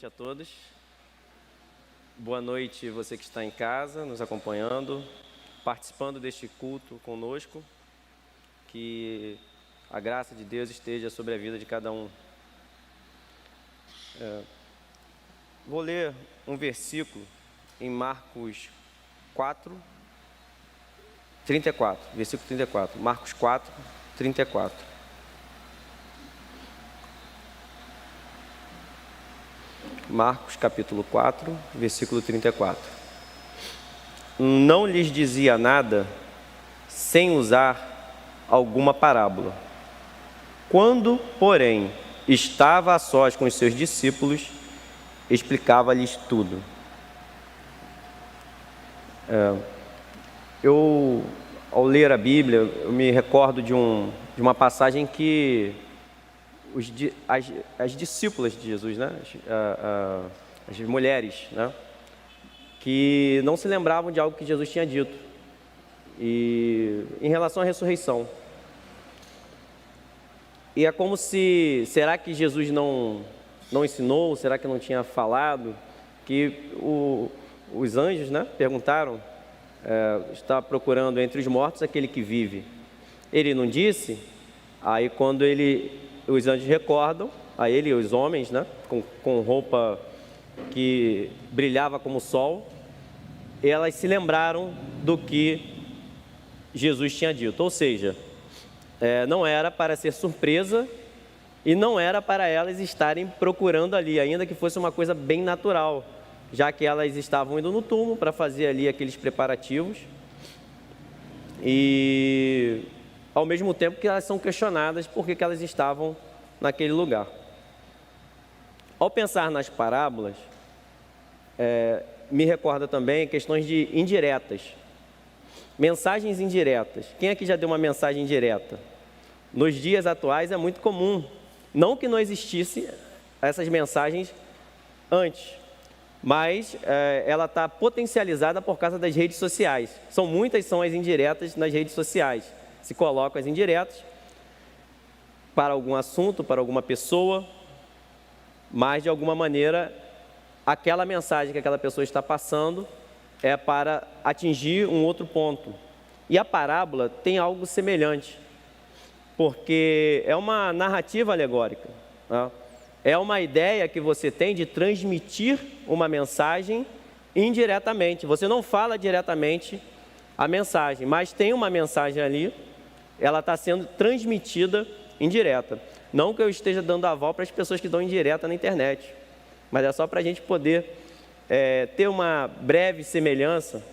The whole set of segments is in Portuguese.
noite a todos. Boa noite você que está em casa, nos acompanhando, participando deste culto conosco. Que a graça de Deus esteja sobre a vida de cada um. Vou ler um versículo em Marcos 4, 34, versículo 34. Marcos 4, 34. Marcos capítulo 4, versículo 34. Não lhes dizia nada sem usar alguma parábola. Quando, porém, estava a sós com os seus discípulos, explicava-lhes tudo. Ao ler a Bíblia, eu me recordo de uma passagem que as discípulas de Jesus, né? As mulheres, né? Que não se lembravam de algo que Jesus tinha dito, e em relação à ressurreição. E é como se, será que Jesus não ensinou, será que não tinha falado, que os anjos, né, perguntaram, está procurando entre os mortos aquele que vive. Ele não disse? Aí quando os anjos recordam a ele, os homens, né, com roupa que brilhava como o sol, elas se lembraram do que Jesus tinha dito. Ou seja, não era para ser surpresa e não era para elas estarem procurando ali, ainda que fosse uma coisa bem natural, já que elas estavam indo no túmulo para fazer ali aqueles preparativos, e ao mesmo tempo que elas são questionadas por que elas estavam naquele lugar. Ao pensar nas parábolas, me recorda também questões de indiretas, mensagens indiretas. Quem aqui já deu uma mensagem indireta? Nos dias atuais é muito comum, não que não existisse essas mensagens antes, mas ela está potencializada por causa das redes sociais. Muitas são as indiretas nas redes sociais. Se colocam as indiretas para algum assunto, para alguma pessoa, mas de alguma maneira aquela mensagem que aquela pessoa está passando é para atingir um outro ponto. E a parábola tem algo semelhante, porque é uma narrativa alegórica, né? É uma ideia que você tem de transmitir uma mensagem indiretamente. Você não fala diretamente a mensagem, mas tem uma mensagem ali, ela está sendo transmitida indireta. Não que eu esteja dando aval para as pessoas que dão indireta na internet, mas é só para a gente poder ter uma breve semelhança.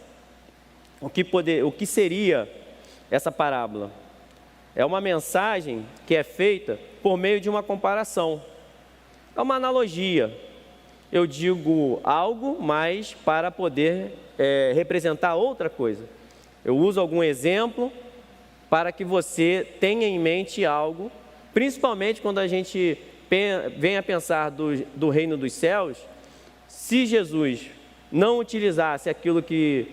O que seria essa parábola? É uma mensagem que é feita por meio de uma comparação. É uma analogia. Eu digo algo, mas para poder representar outra coisa. Eu uso algum exemplo para que você tenha em mente algo, principalmente quando a gente vem a pensar do reino dos céus. Se Jesus não utilizasse aquilo que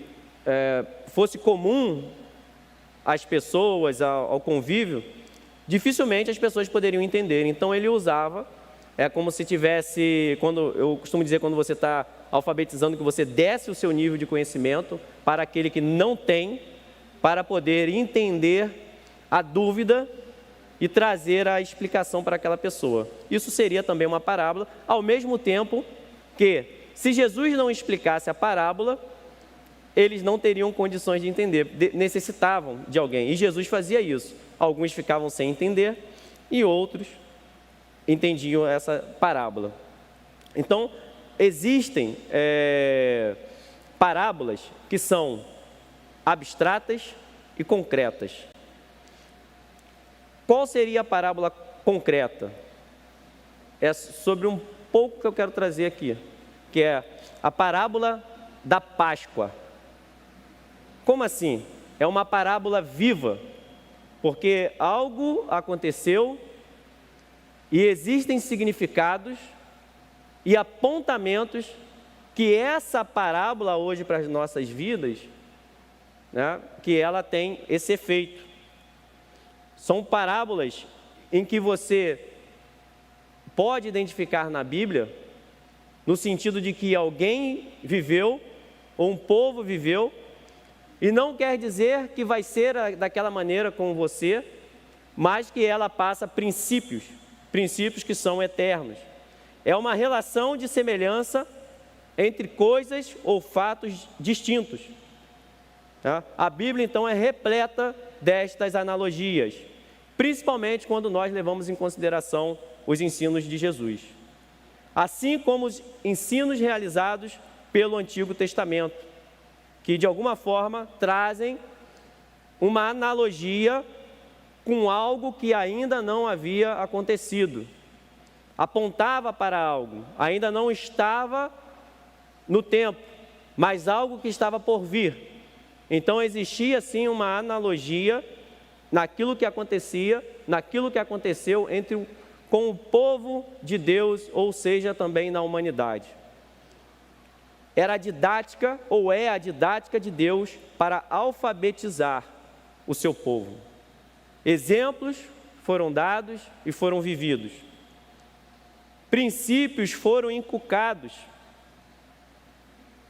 fosse comum às pessoas, ao convívio, dificilmente as pessoas poderiam entender. Então ele usava, como se tivesse, eu costumo dizer, quando você está alfabetizando, que você desce o seu nível de conhecimento para aquele que não tem, para poder entender a dúvida e trazer a explicação para aquela pessoa. Isso seria também uma parábola, ao mesmo tempo que, se Jesus não explicasse a parábola, eles não teriam condições de entender, necessitavam de alguém, e Jesus fazia isso. Alguns ficavam sem entender e outros entendiam essa parábola. Então, existem parábolas que são abstratas e concretas. Qual seria a parábola concreta? É sobre um pouco que eu quero trazer aqui, que é a parábola da Páscoa. Como assim? É uma parábola viva, porque algo aconteceu e existem significados e apontamentos que essa parábola hoje para as nossas vidas, né, que ela tem esse efeito. São parábolas em que você pode identificar na Bíblia no sentido de que alguém viveu, ou um povo viveu, e não quer dizer que vai ser daquela maneira com você, mas que ela passa princípios que são eternos. É uma relação de semelhança entre coisas ou fatos distintos. Tá? A Bíblia, então, é repleta destas analogias, principalmente quando nós levamos em consideração os ensinos de Jesus, assim como os ensinos realizados pelo Antigo Testamento, que de alguma forma trazem uma analogia com algo que ainda não havia acontecido, apontava para algo, ainda não estava no tempo, mas algo que estava por vir. Então existia sim uma analogia naquilo que acontecia, naquilo que aconteceu com o povo de Deus, ou seja, também na humanidade. Era a didática, ou é a didática de Deus para alfabetizar o seu povo. Exemplos foram dados e foram vividos. Princípios foram inculcados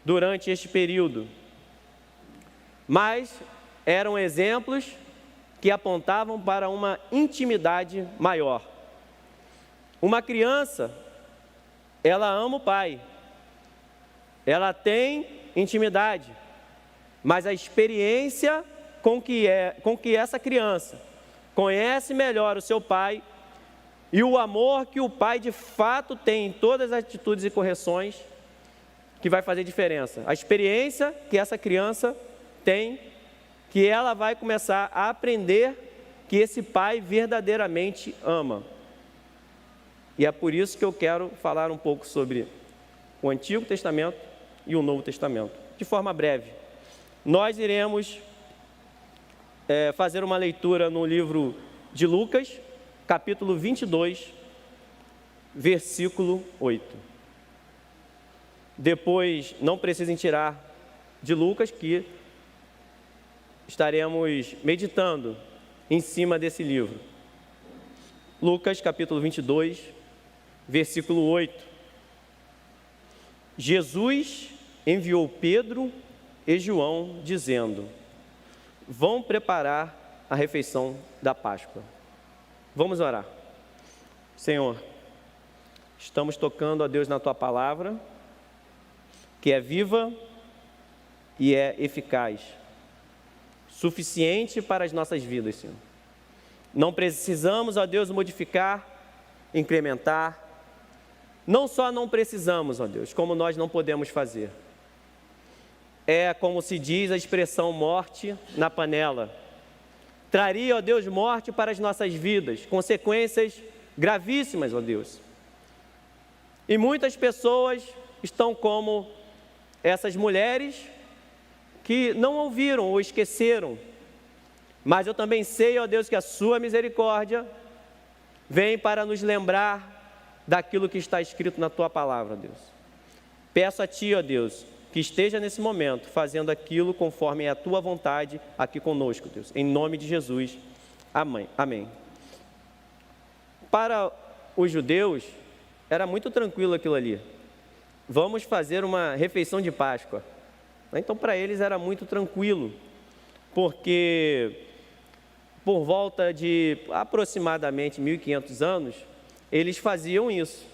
durante este período, mas eram exemplos que apontavam para uma intimidade maior. Uma criança, ela ama o pai, ela tem intimidade, mas a experiência com que essa criança conhece melhor o seu pai e o amor que o pai de fato tem em todas as atitudes e correções, que vai fazer diferença. A experiência que essa criança tem, que ela vai começar a aprender que esse pai verdadeiramente ama. E é por isso que eu quero falar um pouco sobre o Antigo Testamento e o Novo Testamento, de forma breve. Nós iremos fazer uma leitura no livro de Lucas, capítulo 22, versículo 8. Depois, não precisem tirar de Lucas, que estaremos meditando em cima desse livro. Lucas, capítulo 22, versículo 8. Jesus enviou Pedro e João, dizendo: vão preparar a refeição da Páscoa. Vamos orar. Senhor, estamos tocando a Deus na Tua palavra, que é viva e é eficaz, suficiente para as nossas vidas, Senhor. Não precisamos, ó Deus, modificar, incrementar. Não só não precisamos, ó Deus, como nós não podemos fazer. É como se diz a expressão morte na panela. Traria, ó Deus, morte para as nossas vidas, consequências gravíssimas, ó Deus. E muitas pessoas estão como essas mulheres que não ouviram ou esqueceram. Mas eu também sei, ó Deus, que a Sua misericórdia vem para nos lembrar daquilo que está escrito na Tua palavra, Deus. Peço a Ti, ó Deus, que esteja nesse momento fazendo aquilo conforme é a Tua vontade aqui conosco, Deus. Em nome de Jesus. Amém. Amém. Para os judeus, era muito tranquilo aquilo ali. Vamos fazer uma refeição de Páscoa. Então, para eles era muito tranquilo, porque por volta de aproximadamente 1.500 anos, eles faziam isso.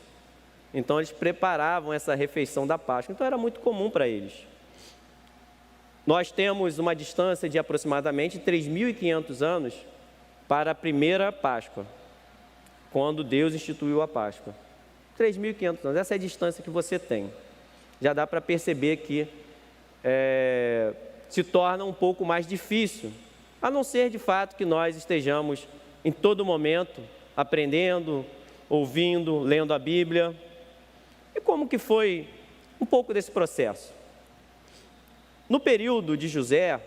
Então, eles preparavam essa refeição da Páscoa. Então, era muito comum para eles. Nós temos uma distância de aproximadamente 3.500 anos para a primeira Páscoa, quando Deus instituiu a Páscoa. 3.500 anos, essa é a distância que você tem. Já dá para perceber que se torna um pouco mais difícil, a não ser de fato que nós estejamos em todo momento aprendendo, ouvindo, lendo a Bíblia. E como que foi um pouco desse processo? No período de José,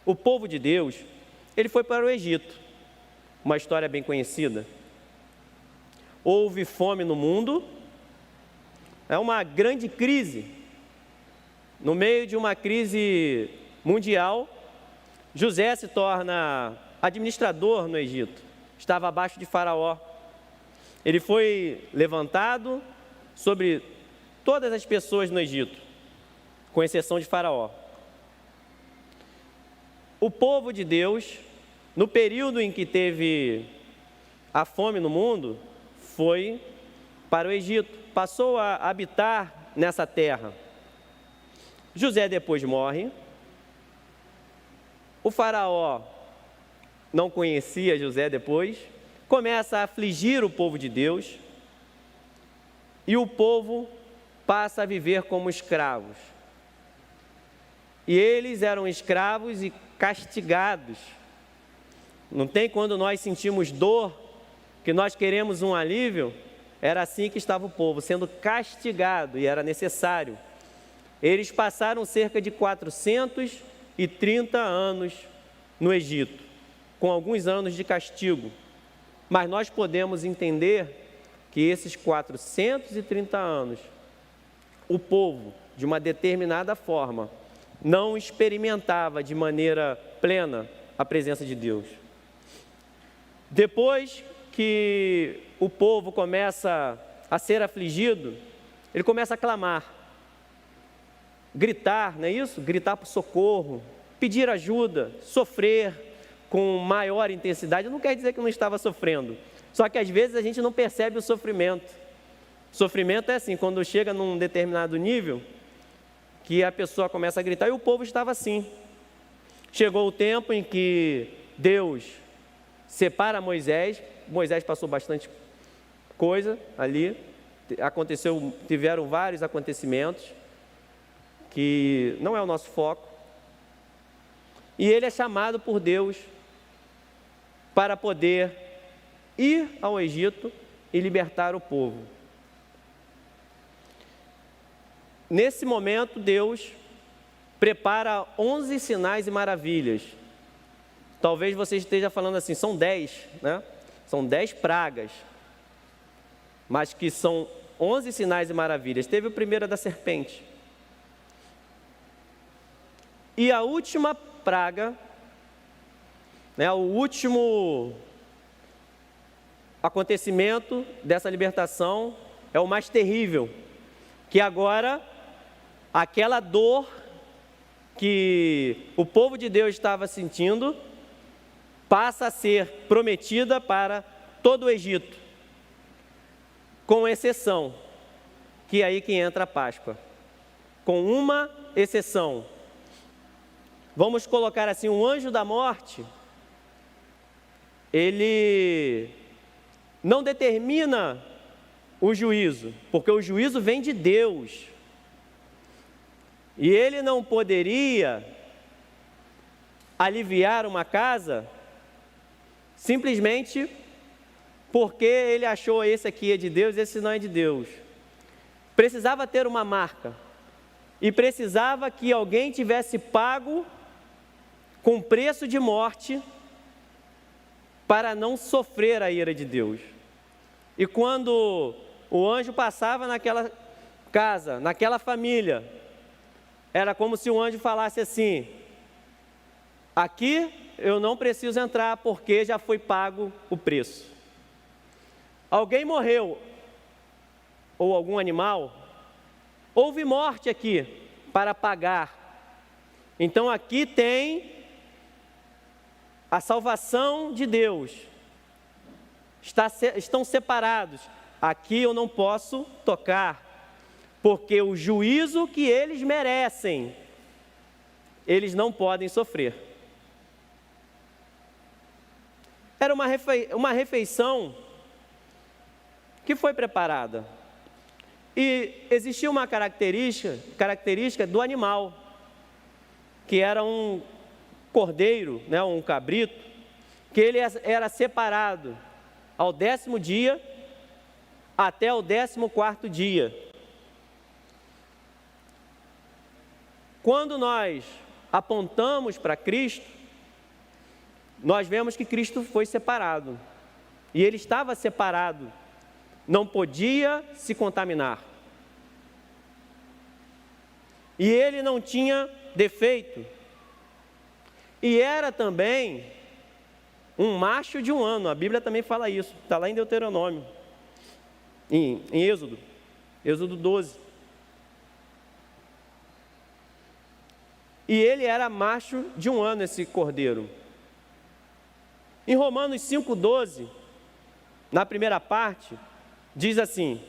o povo de Deus, ele foi para o Egito, uma história bem conhecida. Houve fome no mundo, é uma grande crise. No meio de uma crise mundial, José se torna administrador no Egito, estava abaixo de Faraó. Ele foi levantado sobre todas as pessoas no Egito, com exceção de Faraó. O povo de Deus, no período em que teve a fome no mundo, foi para o Egito, passou a habitar nessa terra. José depois morre. O Faraó não conhecia José depois, começa a afligir o povo de Deus e o povo passa a viver como escravos. E eles eram escravos e castigados. Não tem quando nós sentimos dor, que nós queremos um alívio? Era assim que estava o povo, sendo castigado, e era necessário. Eles passaram cerca de 430 anos no Egito, com alguns anos de castigo. Mas nós podemos entender que esses 430 anos, o povo, de uma determinada forma, não experimentava de maneira plena a presença de Deus. Depois que o povo começa a ser afligido, ele começa a clamar, gritar, não é isso? Gritar por socorro, pedir ajuda, sofrer com maior intensidade. Não quer dizer que não estava sofrendo, só que às vezes a gente não percebe o sofrimento. Sofrimento é assim, quando chega num determinado nível, que a pessoa começa a gritar, e o povo estava assim. Chegou o tempo em que Deus separa Moisés. Moisés passou bastante coisa ali, tiveram vários acontecimentos, que não é o nosso foco, e ele é chamado por Deus para poder ir ao Egito e libertar o povo. Nesse momento, Deus prepara 11 sinais e maravilhas. Talvez você esteja falando assim, são 10, né? São 10 pragas, mas que são 11 sinais e maravilhas. Teve o primeiro da serpente. E a última praga, né, o último acontecimento dessa libertação é o mais terrível, que agora aquela dor que o povo de Deus estava sentindo passa a ser prometida para todo o Egito, com exceção, que é aí que entra a Páscoa, com uma exceção. Vamos colocar assim, o anjo da morte, ele não determina o juízo, porque o juízo vem de Deus, e ele não poderia aliviar uma casa simplesmente porque ele achou esse aqui é de Deus, esse não é de Deus. Precisava ter uma marca, e precisava que alguém tivesse pago com preço de morte para não sofrer a ira de Deus. E quando o anjo passava naquela casa, naquela família, era como se o anjo falasse assim: aqui eu não preciso entrar porque já foi pago o preço. Alguém morreu, ou algum animal, houve morte aqui para pagar. Então aqui tem a salvação de Deus. Estão separados. Aqui eu não posso tocar, porque o juízo que eles merecem, eles não podem sofrer. Era uma refeição que foi preparada. E existia uma característica do animal, que era um cordeiro, né, um cabrito, que ele era separado ao 10º dia até o 14º dia. Quando nós apontamos para Cristo, nós vemos que Cristo foi separado, e ele estava separado, não podia se contaminar, e ele não tinha defeito, e era também um macho de um ano. A Bíblia também fala isso, está lá em Deuteronômio, em Êxodo 12. e ele era macho de 1 ano, esse cordeiro. Em Romanos 5,12, na primeira parte, diz assim: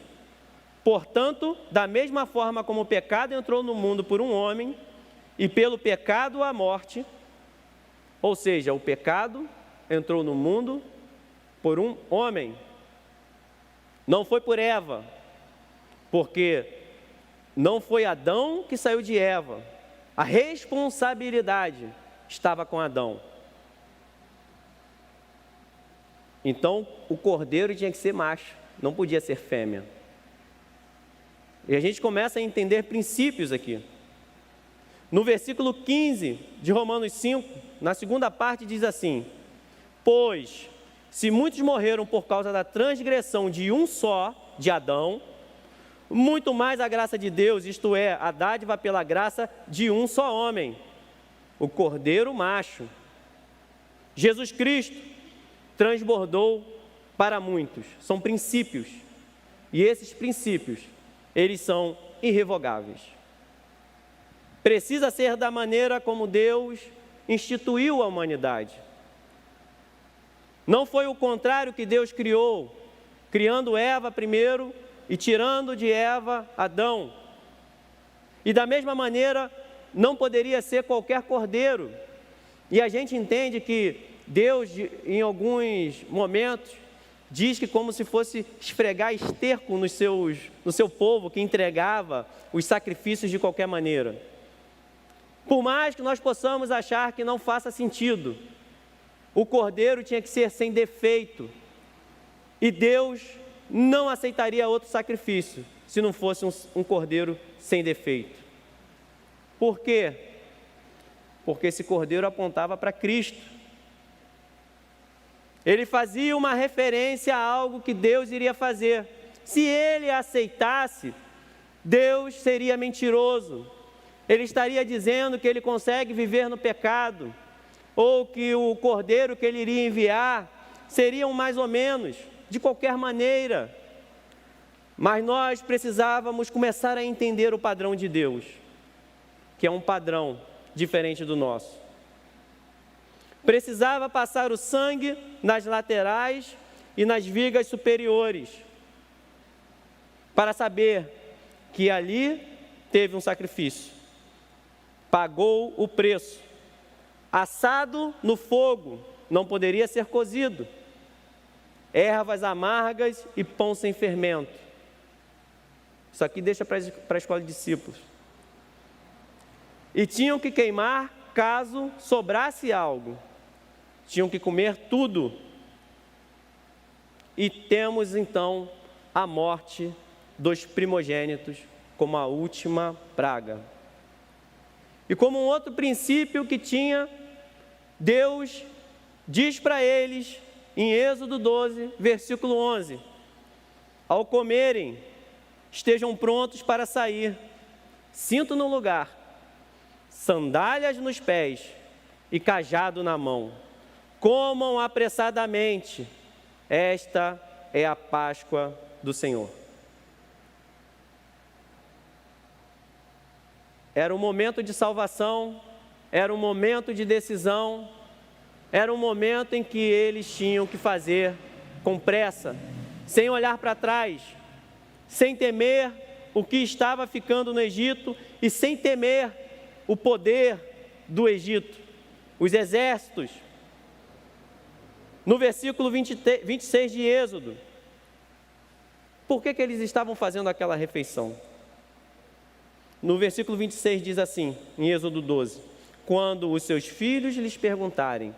portanto, da mesma forma como o pecado entrou no mundo por um homem, e pelo pecado a morte, ou seja, o pecado entrou no mundo por um homem, não foi por Eva, porque não foi Adão que saiu de Eva, a responsabilidade estava com Adão. Então, o cordeiro tinha que ser macho, não podia ser fêmea. E a gente começa a entender princípios aqui. No versículo 15 de Romanos 5, na segunda parte, diz assim: pois, se muitos morreram por causa da transgressão de um só, de Adão, muito mais a graça de Deus, isto é, a dádiva pela graça de um só homem, o cordeiro macho, Jesus Cristo, transbordou para muitos. São princípios, e esses princípios, eles são irrevogáveis. Precisa ser da maneira como Deus instituiu a humanidade. Não foi o contrário que Deus criou, criando Eva primeiro e tirando de Eva Adão. E da mesma maneira, não poderia ser qualquer cordeiro. E a gente entende que Deus, em alguns momentos, diz que como se fosse esfregar esterco no seu povo que entregava os sacrifícios de qualquer maneira. Por mais que nós possamos achar que não faça sentido, o cordeiro tinha que ser sem defeito. E Deus não aceitaria outro sacrifício se não fosse um cordeiro sem defeito. Por quê? Porque esse cordeiro apontava para Cristo. Ele fazia uma referência a algo que Deus iria fazer. Se ele aceitasse, Deus seria mentiroso. Ele estaria dizendo que ele consegue viver no pecado, ou que o cordeiro que ele iria enviar seria um mais ou menos, de qualquer maneira. Mas nós precisávamos começar a entender o padrão de Deus, que é um padrão diferente do nosso. Precisava passar o sangue nas laterais e nas vigas superiores, para saber que ali teve um sacrifício. Pagou o preço. Assado no fogo, não poderia ser cozido. Ervas amargas e pão sem fermento. Isso aqui deixa para a escola de discípulos. E tinham que queimar caso sobrasse algo. Tinham que comer tudo. E temos então a morte dos primogênitos como a última praga. E como um outro princípio que tinha, Deus diz para eles, em Êxodo 12, versículo 11: ao comerem, estejam prontos para sair, cinto no lugar, sandálias nos pés e cajado na mão. Comam apressadamente, esta é a Páscoa do Senhor. Era um momento de salvação, era um momento de decisão, era um momento em que eles tinham que fazer com pressa, sem olhar para trás, sem temer o que estava ficando no Egito e sem temer o poder do Egito, os exércitos. No versículo 26 de Êxodo, por que eles estavam fazendo aquela refeição? No versículo 26 diz assim, em Êxodo 12: quando os seus filhos lhes perguntarem,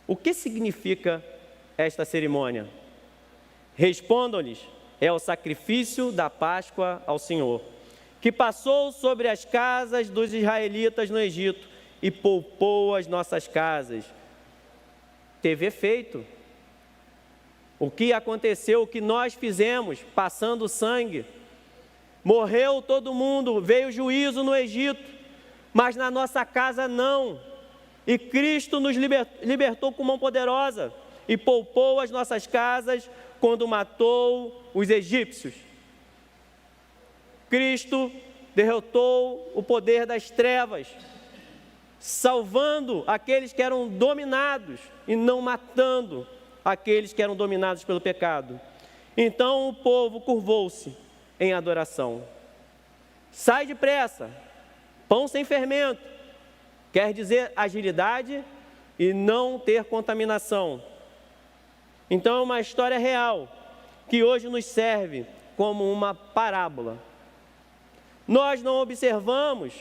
o que significa esta cerimônia? Respondam-lhes, é o sacrifício da Páscoa ao Senhor, que passou sobre as casas dos israelitas no Egito e poupou as nossas casas. Teve efeito. O que aconteceu, o que nós fizemos, passando sangue. Morreu todo mundo, veio juízo no Egito, mas na nossa casa não. E Cristo nos libertou com mão poderosa e poupou as nossas casas quando matou os egípcios. Cristo derrotou o poder das trevas salvando aqueles que eram dominados e não matando aqueles que eram dominados pelo pecado. Então o povo curvou-se em adoração. Sai depressa, pão sem fermento, quer dizer agilidade e não ter contaminação. Então é uma história real, que hoje nos serve como uma parábola. Nós não observamos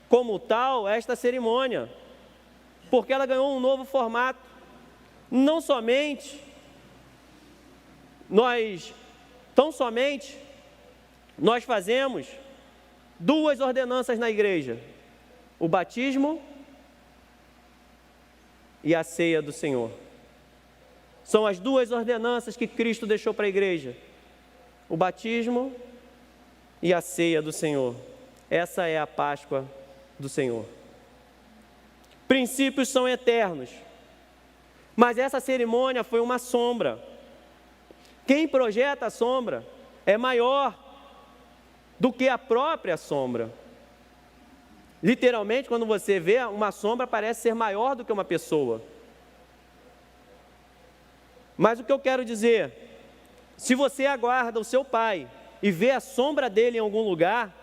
como tal esta cerimônia, porque ela ganhou um novo formato. Não somente nós fazemos duas ordenanças na igreja: o batismo e a ceia do Senhor. São as duas ordenanças que Cristo deixou para a igreja: o batismo e a ceia do Senhor. Essa é a Páscoa do Senhor. Princípios são eternos, mas essa cerimônia foi uma sombra. Quem projeta a sombra é maior do que a própria sombra. Literalmente, quando você vê uma sombra, parece ser maior do que uma pessoa. Mas o que eu quero dizer, se você aguarda o seu pai e vê a sombra dele em algum lugar,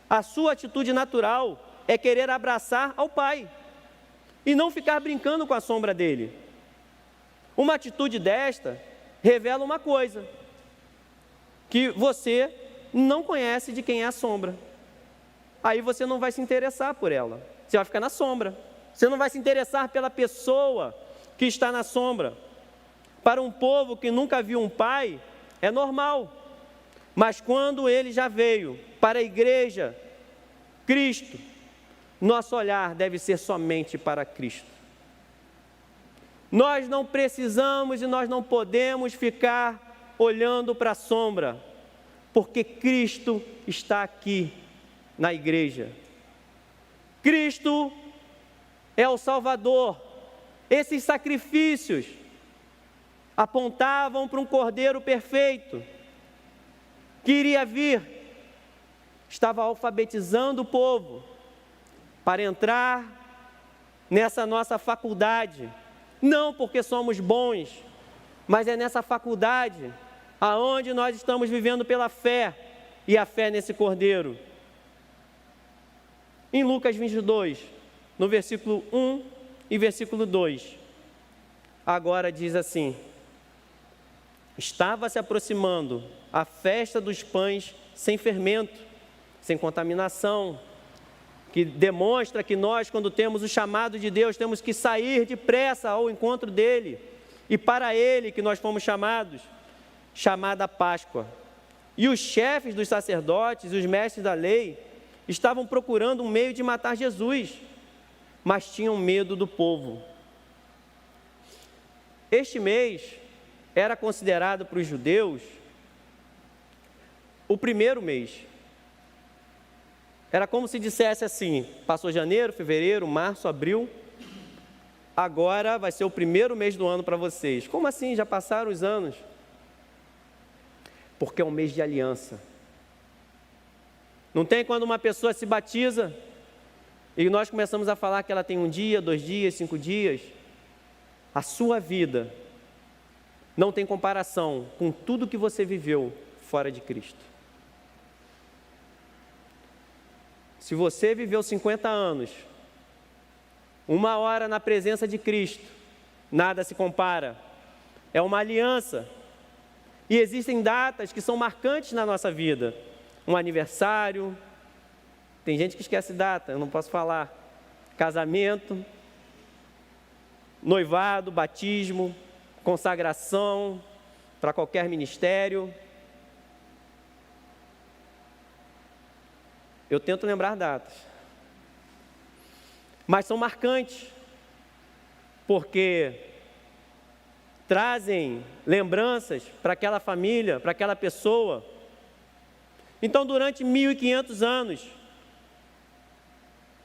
a sua atitude natural é querer abraçar ao pai e não ficar brincando com a sombra dele. Uma atitude desta revela uma coisa: que você não conhece de quem é a sombra. Aí você não vai se interessar por ela, você vai ficar na sombra. Você não vai se interessar pela pessoa que está na sombra. Para um povo que nunca viu um pai, é normal. Mas quando ele já veio para a igreja, Cristo, nosso olhar deve ser somente para Cristo. Nós não precisamos e nós não podemos ficar olhando para a sombra, porque Cristo está aqui na igreja. Cristo é o Salvador. Esses sacrifícios apontavam para um Cordeiro perfeito que iria vir. Estava alfabetizando o povo para entrar nessa nossa faculdade, não porque somos bons, mas é nessa faculdade aonde nós estamos vivendo pela fé, e a fé nesse Cordeiro. Em Lucas 22, no versículo 1 e versículo 2, agora diz assim: estava se aproximando a festa dos pães sem fermento, sem contaminação, que demonstra que nós, quando temos o chamado de Deus, temos que sair depressa ao encontro dele, e para ele que nós fomos chamados, chamada Páscoa. E os chefes dos sacerdotes e os mestres da lei estavam procurando um meio de matar Jesus, mas tinham medo do povo. Este mês era considerado para os judeus o primeiro mês. Era como se dissesse assim: passou janeiro, fevereiro, março, abril, agora vai ser o primeiro mês do ano para vocês. Como assim? Já passaram os anos? Porque é um mês de aliança. Não tem quando uma pessoa se batiza e nós começamos a falar que ela tem 1 dia, 2 dias, 5 dias. A sua vida não tem comparação com tudo que você viveu fora de Cristo. Se você viveu 50 anos, 1 hora na presença de Cristo, nada se compara. É uma aliança. E existem datas que são marcantes na nossa vida. Um aniversário, tem gente que esquece data, eu não posso falar. Casamento, noivado, batismo, consagração para qualquer ministério. Eu tento lembrar datas, mas são marcantes, porque trazem lembranças para aquela família, para aquela pessoa. Então, durante 1500 anos,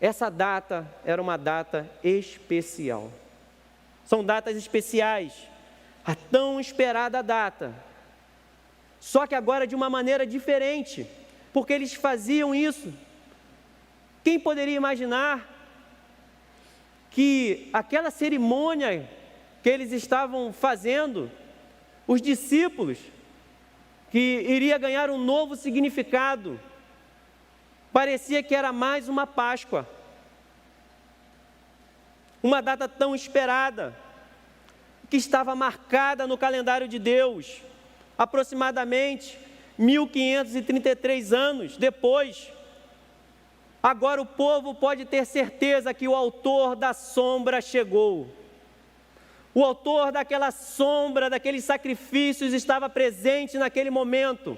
essa data era uma data especial. São datas especiais, a tão esperada data. Só que agora de uma maneira diferente, porque eles faziam isso. Quem poderia imaginar que aquela cerimônia que eles estavam fazendo, os discípulos, que iria ganhar um novo significado, parecia que era mais uma Páscoa, uma data tão esperada, que estava marcada no calendário de Deus, aproximadamente 1533 anos depois. Agora o povo pode ter certeza que o autor da sombra chegou. O autor daquela sombra, daqueles sacrifícios, estava presente naquele momento,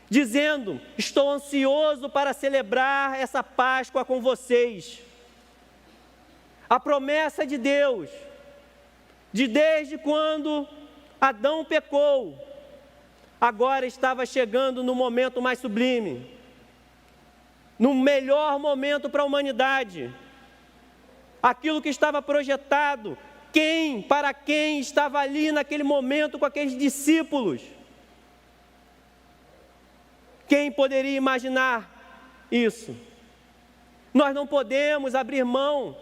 dizendo: estou ansioso para celebrar essa Páscoa com vocês. A promessa de Deus, de desde quando Adão pecou, agora estava chegando no momento mais sublime, no melhor momento para a humanidade. Aquilo que estava projetado, para quem estava ali naquele momento com aqueles discípulos. Quem poderia imaginar isso? Nós não podemos abrir mão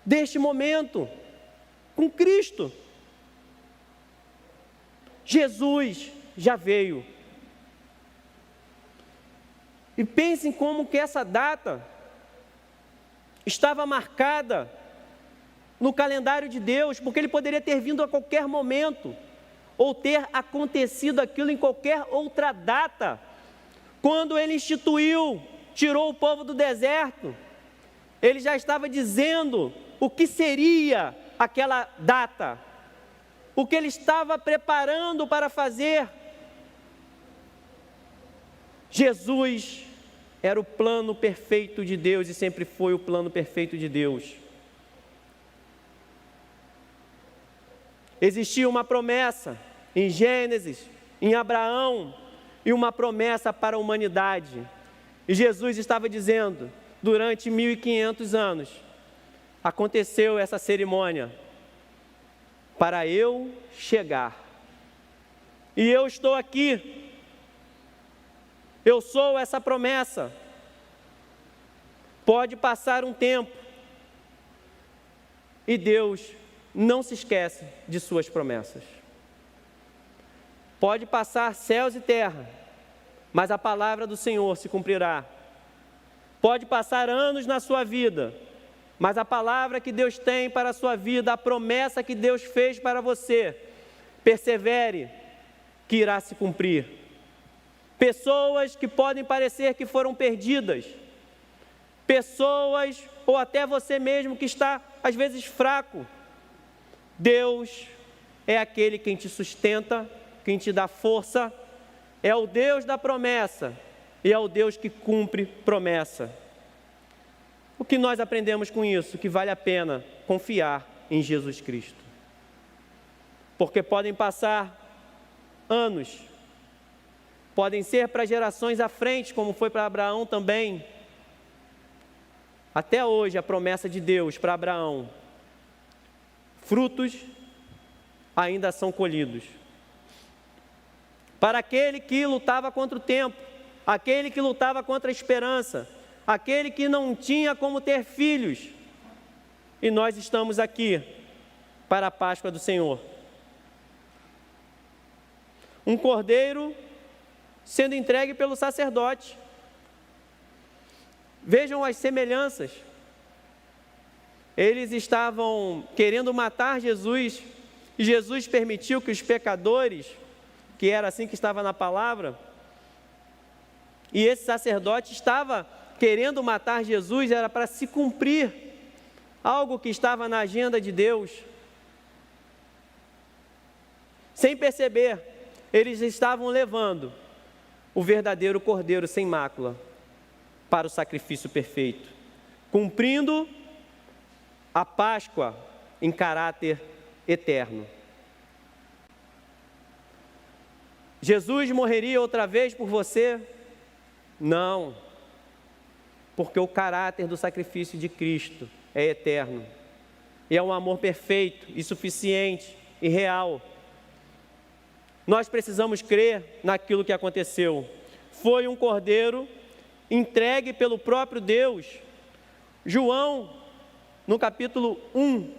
deste momento com Cristo. Jesus já veio. E pensem como que essa data estava marcada no calendário de Deus, porque ele poderia ter vindo a qualquer momento, ou ter acontecido aquilo em qualquer outra data. Quando ele tirou o povo do deserto, ele já estava dizendo o que seria aquela data, o que ele estava preparando para fazer. Jesus era o plano perfeito de Deus e sempre foi o plano perfeito de Deus. Existia uma promessa em Gênesis, em Abraão, e uma promessa para a humanidade. E Jesus estava dizendo, durante 1500 anos, aconteceu essa cerimônia para eu chegar. E eu estou aqui. Eu sou essa promessa. Pode passar um tempo e Deus não se esquece de suas promessas. Pode passar céus e terra, mas a palavra do Senhor se cumprirá. Pode passar anos na sua vida, mas a palavra que Deus tem para a sua vida, a promessa que Deus fez para você, persevere, que irá se cumprir. Pessoas que podem parecer que foram perdidas, pessoas, ou até você mesmo que está às vezes fraco, Deus é aquele quem te sustenta, quem te dá força, é o Deus da promessa e é o Deus que cumpre promessa. O que nós aprendemos com isso? Que vale a pena confiar em Jesus Cristo. Porque podem passar anos, podem ser para gerações à frente, como foi para Abraão também. Até hoje a promessa de Deus para Abraão, frutos ainda são colhidos. Para aquele que lutava contra o tempo, aquele que lutava contra a esperança, aquele que não tinha como ter filhos. E nós estamos aqui para a Páscoa do Senhor. Um cordeiro sendo entregue pelo sacerdote. Vejam as semelhanças. Eles estavam querendo matar Jesus, e Jesus permitiu que os pecadores, que era assim que estava na palavra, e esse sacerdote estava querendo matar Jesus, era para se cumprir algo que estava na agenda de Deus. Sem perceber, eles estavam levando o verdadeiro cordeiro sem mácula para o sacrifício perfeito, cumprindo a Páscoa em caráter eterno. Jesus morreria outra vez por você? Não, porque o caráter do sacrifício de Cristo é eterno, e é um amor perfeito e suficiente e real. Nós precisamos crer naquilo que aconteceu. Foi um cordeiro entregue pelo próprio Deus. João no capítulo 1,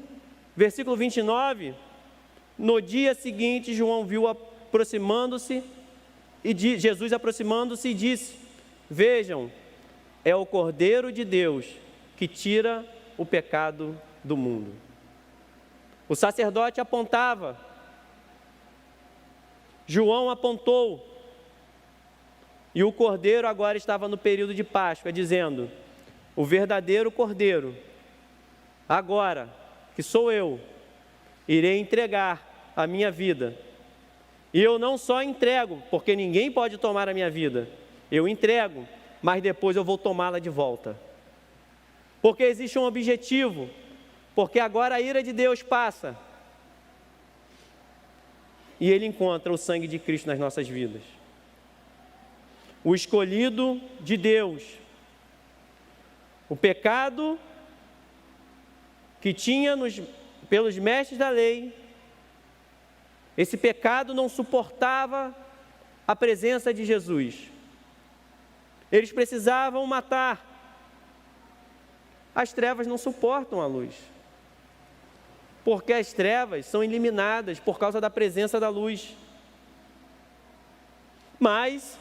versículo 29, no dia seguinte, João viu aproximando-se, Jesus aproximando-se e disse: vejam, é o Cordeiro de Deus que tira o pecado do mundo. O sacerdote apontava, João apontou, e o Cordeiro agora estava no período de Páscoa, dizendo: o verdadeiro Cordeiro, agora que sou eu, irei entregar a minha vida. E eu não só entrego, porque ninguém pode tomar a minha vida, eu entrego, mas depois eu vou tomá-la de volta. Porque existe um objetivo, porque agora a ira de Deus passa, e Ele encontra o sangue de Cristo nas nossas vidas. O escolhido de Deus, o pecado que tinha pelos mestres da lei, esse pecado não suportava a presença de Jesus. Eles precisavam matar. As trevas não suportam a luz, porque as trevas são eliminadas por causa da presença da luz. Mas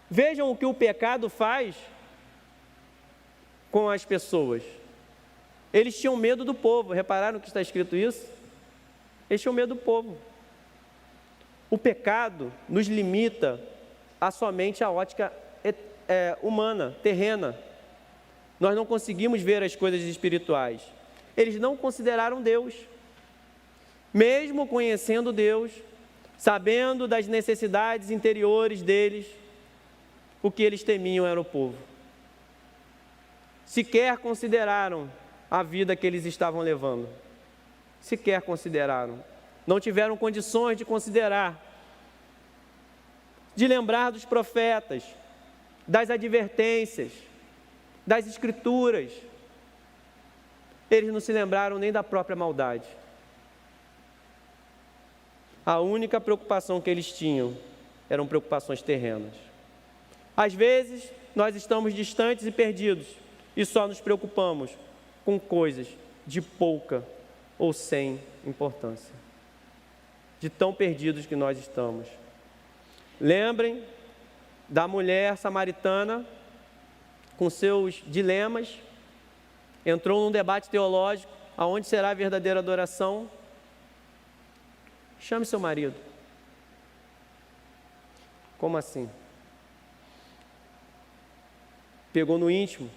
vejam o que o pecado faz com as pessoas. Eles tinham medo do povo. Repararam que está escrito isso? Eles tinham medo do povo. O pecado nos limita a somente a ótica humana, terrena. Nós não conseguimos ver as coisas espirituais. Eles não consideraram Deus. Mesmo conhecendo Deus, sabendo das necessidades interiores deles, o que eles temiam era o povo. Sequer consideraram a vida que eles estavam levando. Sequer consideraram. Não tiveram condições de considerar, de lembrar dos profetas, das advertências, das escrituras. Eles não se lembraram nem da própria maldade. A única preocupação que eles tinham eram preocupações terrenas. Às vezes, nós estamos distantes e perdidos e só nos preocupamos com coisas de pouca ou sem importância. De tão perdidos que nós estamos. Lembrem da mulher samaritana com seus dilemas, entrou num debate teológico, aonde será a verdadeira adoração? Chame seu marido. Como assim? Pegou no íntimo.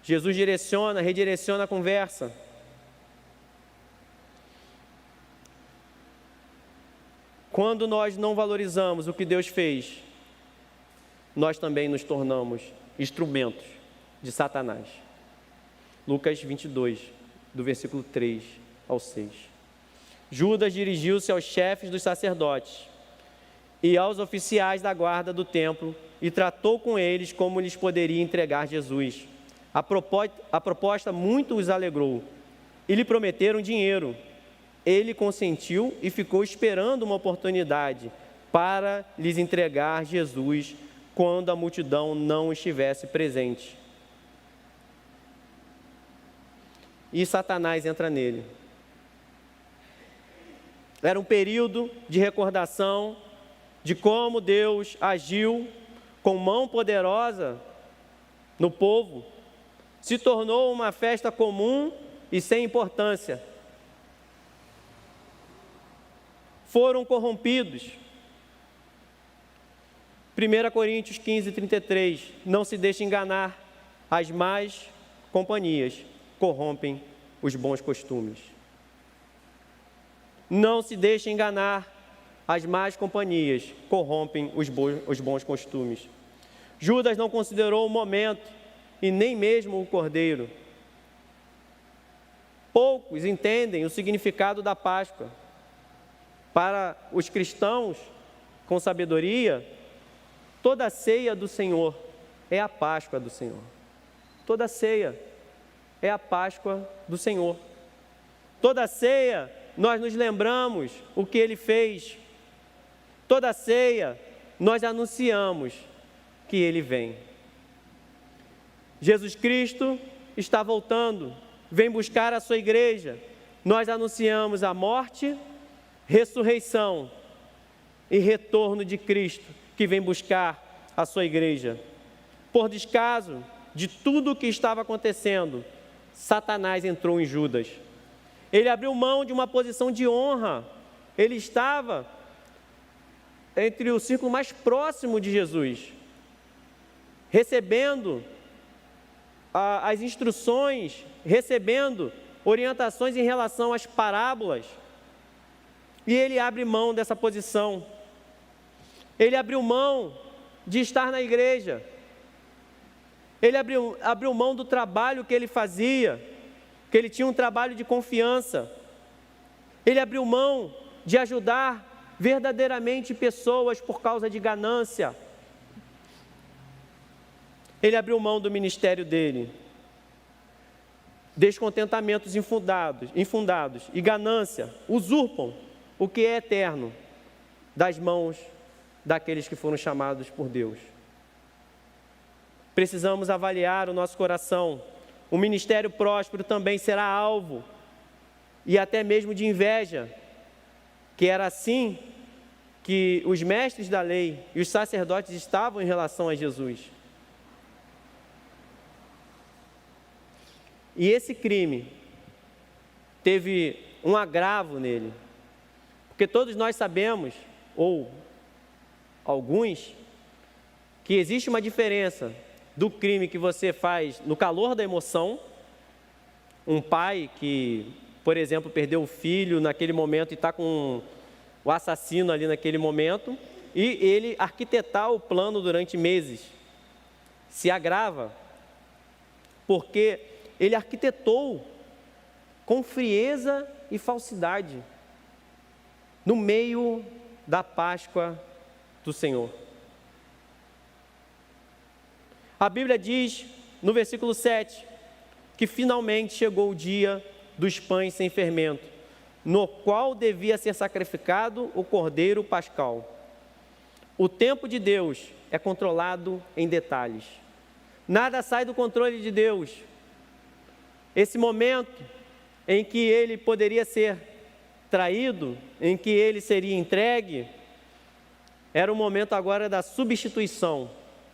Jesus redireciona a conversa. Quando nós não valorizamos o que Deus fez, nós também nos tornamos instrumentos de Satanás. Lucas 22, do versículo 3 ao 6. Judas dirigiu-se aos chefes dos sacerdotes e aos oficiais da guarda do templo e tratou com eles como lhes poderia entregar Jesus. A proposta muito os alegrou e lhe prometeram dinheiro. Ele consentiu e ficou esperando uma oportunidade para lhes entregar Jesus quando a multidão não estivesse presente. E Satanás entra nele. Era um período de recordação de como Deus agiu com mão poderosa no povo. Se tornou uma festa comum e sem importância. Foram corrompidos. 1 Coríntios 15, 33. Não se deixe enganar, as más companhias corrompem os bons costumes. Não se deixe enganar, as más companhias corrompem os bons costumes. Judas não considerou o momento e nem mesmo o cordeiro. Poucos entendem o significado da Páscoa. Para os cristãos, com sabedoria, toda a ceia do Senhor é a Páscoa do Senhor. Toda a ceia é a Páscoa do Senhor. Toda a ceia, nós nos lembramos o que Ele fez. Toda a ceia, nós anunciamos que Ele vem. Jesus Cristo está voltando, vem buscar a sua igreja. Nós anunciamos a morte, ressurreição e retorno de Cristo, que vem buscar a sua igreja. Por descaso de tudo o que estava acontecendo, Satanás entrou em Judas. Ele abriu mão de uma posição de honra. Ele estava entre o círculo mais próximo de Jesus, recebendo as instruções, recebendo orientações em relação às parábolas. E ele abre mão dessa posição. Ele abriu mão de estar na igreja. Ele abriu mão do trabalho que ele fazia, que ele tinha um trabalho de confiança. Ele abriu mão de ajudar verdadeiramente pessoas por causa de ganância. Ele abriu mão do ministério dele. Descontentamentos infundados e ganância usurpam o que é eterno das mãos daqueles que foram chamados por Deus. Precisamos avaliar o nosso coração. O ministério próspero também será alvo e até mesmo de inveja, que era assim que os mestres da lei e os sacerdotes estavam em relação a Jesus. E esse crime teve um agravo nele, porque todos nós sabemos, ou alguns, que existe uma diferença do crime que você faz no calor da emoção. Um pai que, por exemplo, perdeu o filho naquele momento e está com o assassino ali naquele momento, e ele arquitetar o plano durante meses, se agrava, porque ele arquitetou com frieza e falsidade no meio da Páscoa do Senhor. A Bíblia diz, no versículo 7, que finalmente chegou o dia dos pães sem fermento, no qual devia ser sacrificado o cordeiro pascal. O tempo de Deus é controlado em detalhes. Nada sai do controle de Deus. Esse momento em que ele poderia ser traído, em que ele seria entregue, era o momento agora da substituição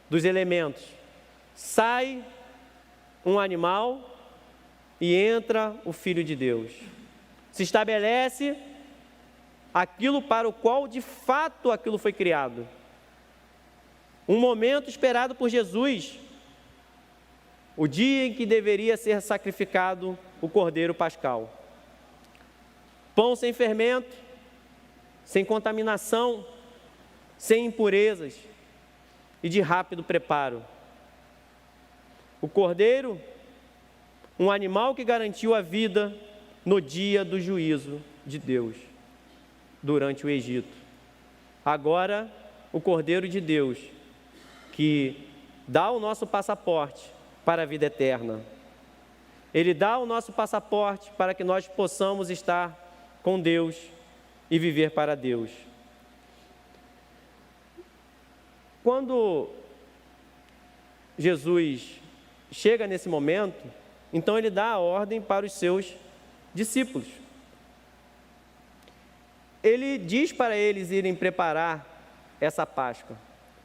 dos elementos. Sai um animal e entra o Filho de Deus. Se estabelece aquilo para o qual de fato aquilo foi criado. Um momento esperado por Jesus, o dia em que deveria ser sacrificado o cordeiro pascal. Pão sem fermento, sem contaminação, sem impurezas e de rápido preparo. O cordeiro, um animal que garantiu a vida no dia do juízo de Deus, durante o Egito. Agora, o Cordeiro de Deus, que dá o nosso passaporte para a vida eterna. Ele dá o nosso passaporte para que nós possamos estar com Deus e viver para Deus. Quando Jesus chega nesse momento, então ele dá a ordem para os seus discípulos. Ele diz para eles irem preparar essa Páscoa,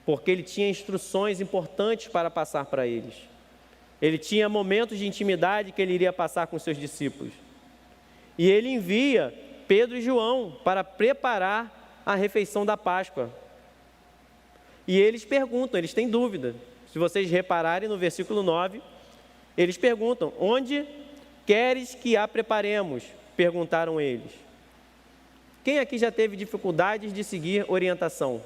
porque ele tinha instruções importantes para passar para eles. Ele tinha momentos de intimidade que ele iria passar com os seus discípulos. E ele envia Pedro e João para preparar a refeição da Páscoa. E eles perguntam, eles têm dúvida. Se vocês repararem no versículo 9, eles perguntam: onde queres que a preparemos? Perguntaram eles. Quem aqui já teve dificuldades de seguir orientação?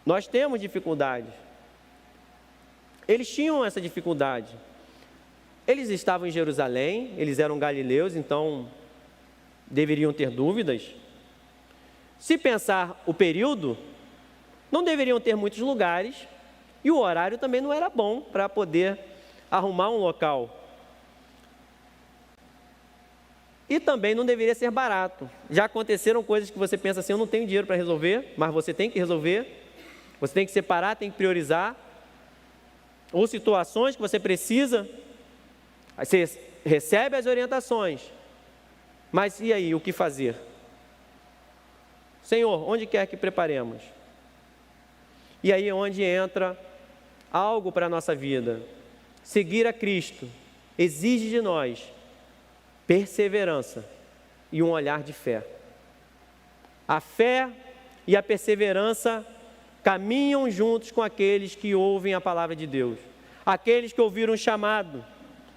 Nós temos dificuldades. Eles tinham essa dificuldade. Eles estavam em Jerusalém, eles eram galileus, então deveriam ter dúvidas. Se pensar o período, não deveriam ter muitos lugares, e o horário também não era bom para poder arrumar um local. E também não deveria ser barato. Já aconteceram coisas que você pensa assim: eu não tenho dinheiro para resolver, mas você tem que resolver, você tem que separar, tem que priorizar. ou situações que você precisa, você recebe as orientações, mas e aí, o que fazer? Senhor, onde quer que preparemos? E aí é onde entra algo para a nossa vida. Seguir a Cristo exige de nós perseverança e um olhar de fé. A fé e a perseverança caminham juntos com aqueles que ouvem a palavra de Deus. Aqueles que ouviram o chamado.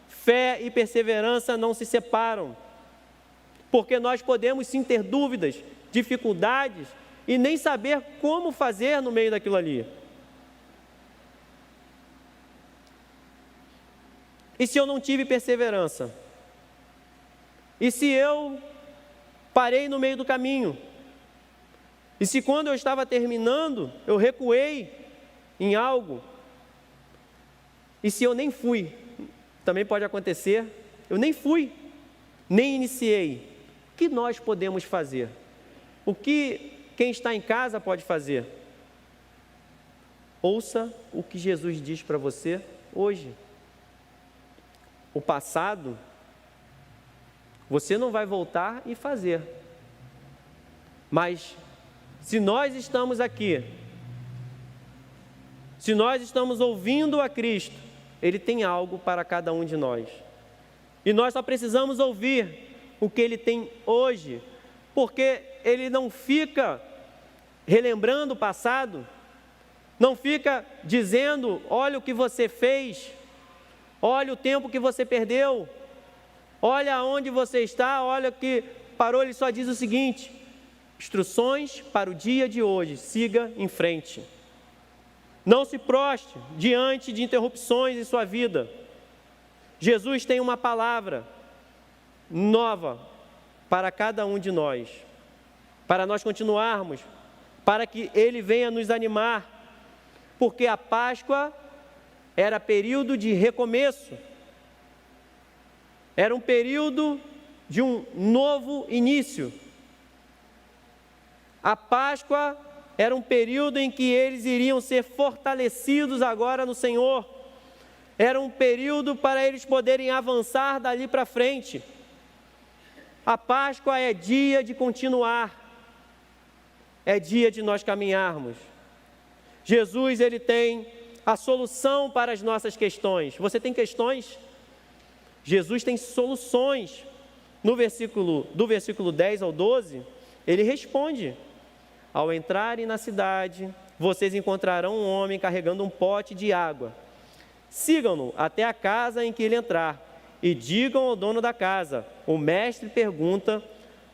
Fé e perseverança não se separam. Porque nós podemos sim ter dúvidas, dificuldades e nem saber como fazer no meio daquilo ali. E se eu não tive perseverança? E se eu parei no meio do caminho? E se quando eu estava terminando, eu recuei em algo? E se eu nem fui? Também pode acontecer, eu nem fui, nem iniciei. O que nós podemos fazer? O que quem está em casa pode fazer? Ouça o que Jesus diz para você hoje. O passado, você não vai voltar e fazer. Mas, se nós estamos aqui, se nós estamos ouvindo a Cristo, Ele tem algo para cada um de nós. E nós só precisamos ouvir o que Ele tem hoje, porque Ele não fica relembrando o passado, não fica dizendo, olha o que você fez, olha o tempo que você perdeu, olha onde você está, olha que parou. Ele só diz o seguinte: instruções para o dia de hoje, siga em frente. Não se prostre diante de interrupções em sua vida. Jesus tem uma palavra nova para cada um de nós, para nós continuarmos, para que Ele venha nos animar, porque a Páscoa era período de recomeço, era um período de um novo início. A Páscoa era um período em que eles iriam ser fortalecidos agora no Senhor, era um período para eles poderem avançar dali para frente. A Páscoa é dia de continuar, é dia de nós caminharmos. Jesus, Ele tem a solução para as nossas questões. Você tem questões? Jesus tem soluções. Do versículo 10 ao 12, Ele responde: ao entrarem na cidade, vocês encontrarão um homem carregando um pote de água. Sigam-no até a casa em que ele entrar e digam ao dono da casa: o mestre pergunta,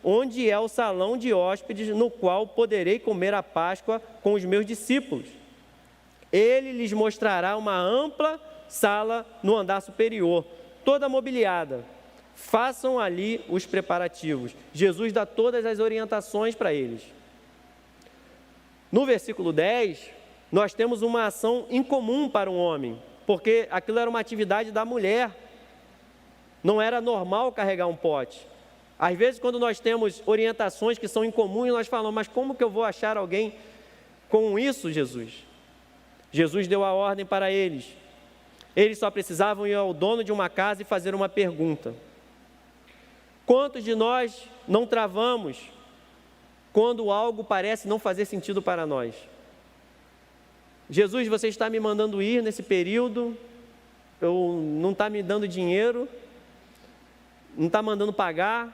onde é o salão de hóspedes no qual poderei comer a Páscoa com os meus discípulos? Ele lhes mostrará uma ampla sala no andar superior, toda mobiliada. Façam ali os preparativos. Jesus dá todas as orientações para eles. No versículo 10, nós temos uma ação incomum para um homem, porque aquilo era uma atividade da mulher. Não era normal carregar um pote. Às vezes, quando nós temos orientações que são incomuns, nós falamos: mas como que eu vou achar alguém com isso, Jesus? Jesus deu a ordem para eles. Eles só precisavam ir ao dono de uma casa e fazer uma pergunta. Quantos de nós não travamos quando algo parece não fazer sentido para nós? Jesus, você está me mandando ir nesse período, não está me dando dinheiro, não está mandando pagar,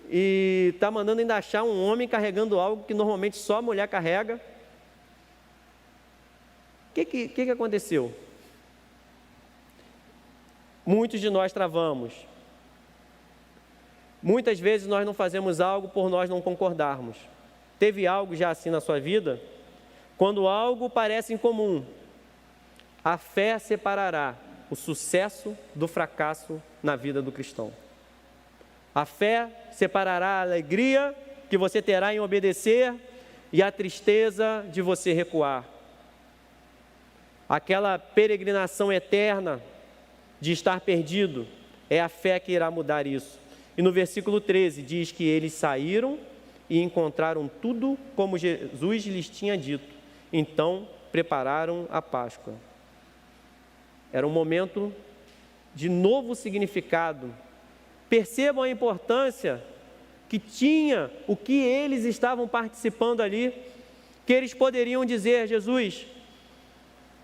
e está mandando ainda achar um homem carregando algo que normalmente só a mulher carrega. O que aconteceu? Muitos de nós travamos. Muitas vezes nós não fazemos algo por nós não concordarmos. Teve algo já assim na sua vida? Quando algo parece incomum, a fé separará o sucesso do fracasso na vida do cristão. A fé separará a alegria que você terá em obedecer e a tristeza de você recuar. Aquela peregrinação eterna de estar perdido, é a fé que irá mudar isso. E no versículo 13 diz que eles saíram e encontraram tudo como Jesus lhes tinha dito. Então prepararam a Páscoa. era um momento de novo significado. Percebam a importância que tinha o que eles estavam participando ali, que eles poderiam dizer: Jesus,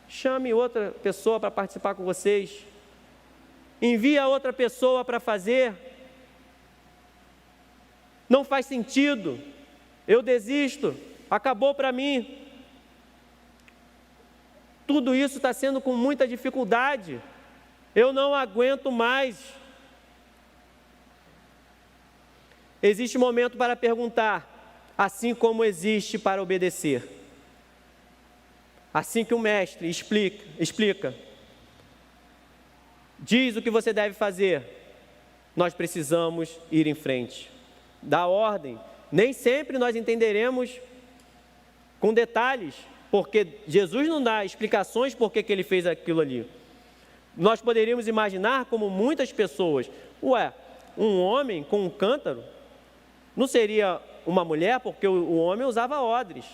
chame outra pessoa para participar com vocês, envia outra pessoa para fazer, não faz sentido, eu desisto, acabou para mim. Tudo isso está sendo com muita dificuldade, eu não aguento mais. Existe momento para perguntar, assim como existe para obedecer. Assim que o mestre explica, diz o que você deve fazer, nós precisamos ir em frente. Dá ordem, nem sempre nós entenderemos com detalhes, porque Jesus não dá explicações por que ele fez aquilo ali. Nós poderíamos imaginar como muitas pessoas: um homem com um cântaro não seria uma mulher, porque o homem usava odres.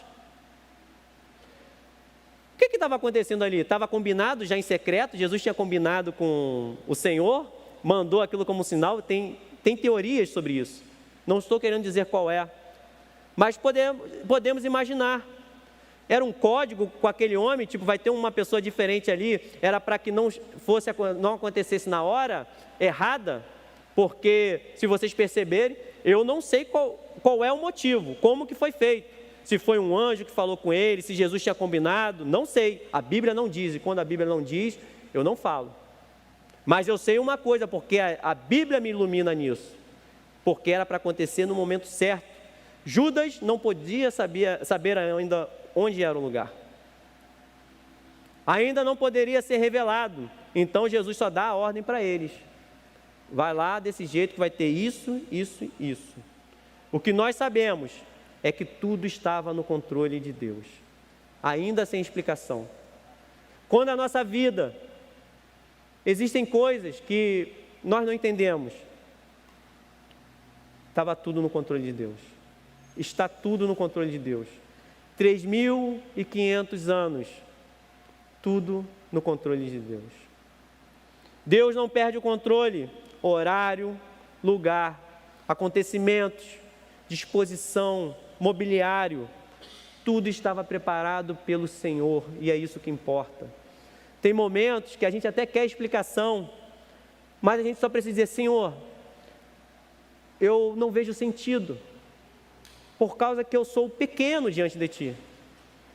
O que estava acontecendo ali? Estava combinado já em secreto, Jesus tinha combinado com o Senhor, mandou aquilo como sinal. Tem teorias sobre isso, não estou querendo dizer qual é, mas podemos imaginar. Era um código com aquele homem, tipo, vai ter uma pessoa diferente ali, era para que não acontecesse na hora errada, porque, se vocês perceberem, eu não sei qual é o motivo, como que foi feito, se foi um anjo que falou com ele, se Jesus tinha combinado, não sei, a Bíblia não diz, e quando a Bíblia não diz, eu não falo. Mas eu sei uma coisa, porque a Bíblia me ilumina nisso, porque era para acontecer no momento certo. Judas não podia saber ainda onde era o lugar. Ainda não poderia ser revelado. Então Jesus só dá a ordem para eles. Vai lá desse jeito que vai ter isso, isso, isso. O que nós sabemos é que tudo estava no controle de Deus, ainda sem explicação. Quando na nossa vida existem coisas que nós não entendemos, estava tudo no controle de Deus. Está tudo no controle de Deus. 3.500 anos, tudo no controle de Deus. Deus não perde o controle. Horário, lugar, acontecimentos, disposição, mobiliário, tudo estava preparado pelo Senhor, e é isso que importa. Tem momentos que a gente até quer explicação, mas a gente só precisa dizer: Senhor, eu não vejo sentido, por causa que eu sou pequeno diante de Ti,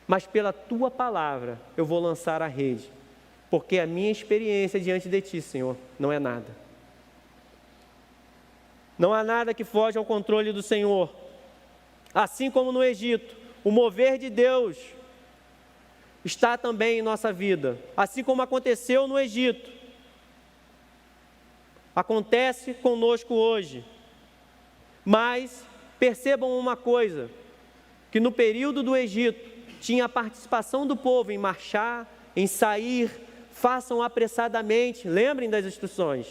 mas pela Tua palavra eu vou lançar a rede, porque a minha experiência diante de Ti, Senhor, não é nada. Não há nada que foge ao controle do Senhor. Assim como no Egito, o mover de Deus está também em nossa vida. Assim como aconteceu no Egito, acontece conosco hoje. Mas percebam uma coisa, que no período do Egito tinha a participação do povo em marchar, em sair, façam apressadamente. Lembrem das instruções.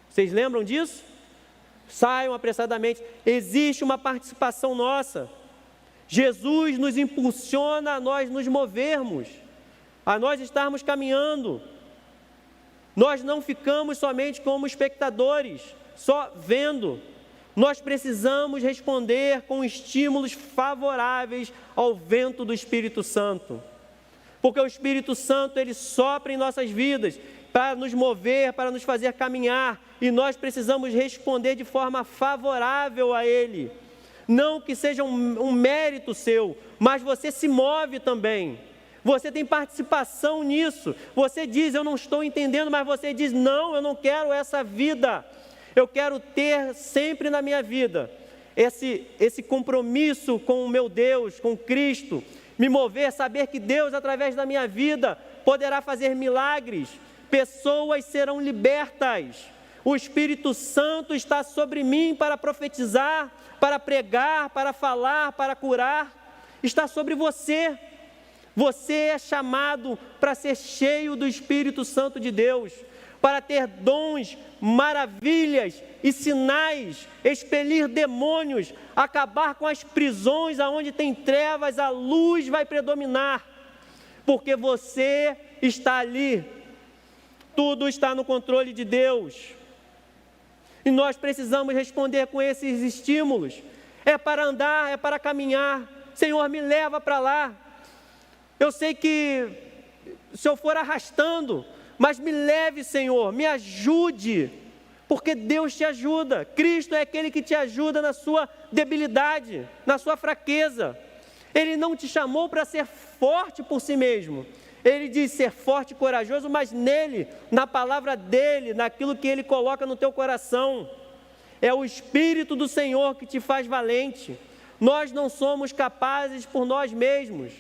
Vocês lembram disso? Saiam apressadamente. Existe uma participação nossa. Jesus nos impulsiona a nós nos movermos, a nós estarmos caminhando. Nós não ficamos somente como espectadores, só vendo. Nós precisamos responder com estímulos favoráveis ao vento do Espírito Santo. Porque o Espírito Santo, ele sopra em nossas vidas para nos mover, para nos fazer caminhar, e nós precisamos responder de forma favorável a Ele. Não que seja um mérito seu, mas você se move também. Você tem participação nisso. Você diz: eu não estou entendendo, mas você diz: não, eu não quero essa vida. Eu quero ter sempre na minha vida esse compromisso com o meu Deus, com Cristo. Me mover, saber que Deus, através da minha vida, poderá fazer milagres. Pessoas serão libertas. O Espírito Santo está sobre mim para profetizar, para pregar, para falar, para curar. Está sobre você. Você é chamado para ser cheio do Espírito Santo de Deus, para ter dons, maravilhas e sinais, expelir demônios, acabar com as prisões aonde tem trevas, a luz vai predominar, porque você está ali. Tudo está no controle de Deus. E nós precisamos responder com esses estímulos. É para andar, é para caminhar. Senhor, me leva para lá. Eu sei que se eu for arrastando, mas me leve, Senhor, me ajude, porque Deus te ajuda. Cristo é aquele que te ajuda na sua debilidade, na sua fraqueza. Ele não te chamou para ser forte por si mesmo. Ele diz ser forte e corajoso, mas nele, na palavra dele, naquilo que ele coloca no teu coração. É o Espírito do Senhor que te faz valente. Nós não somos capazes por nós mesmos.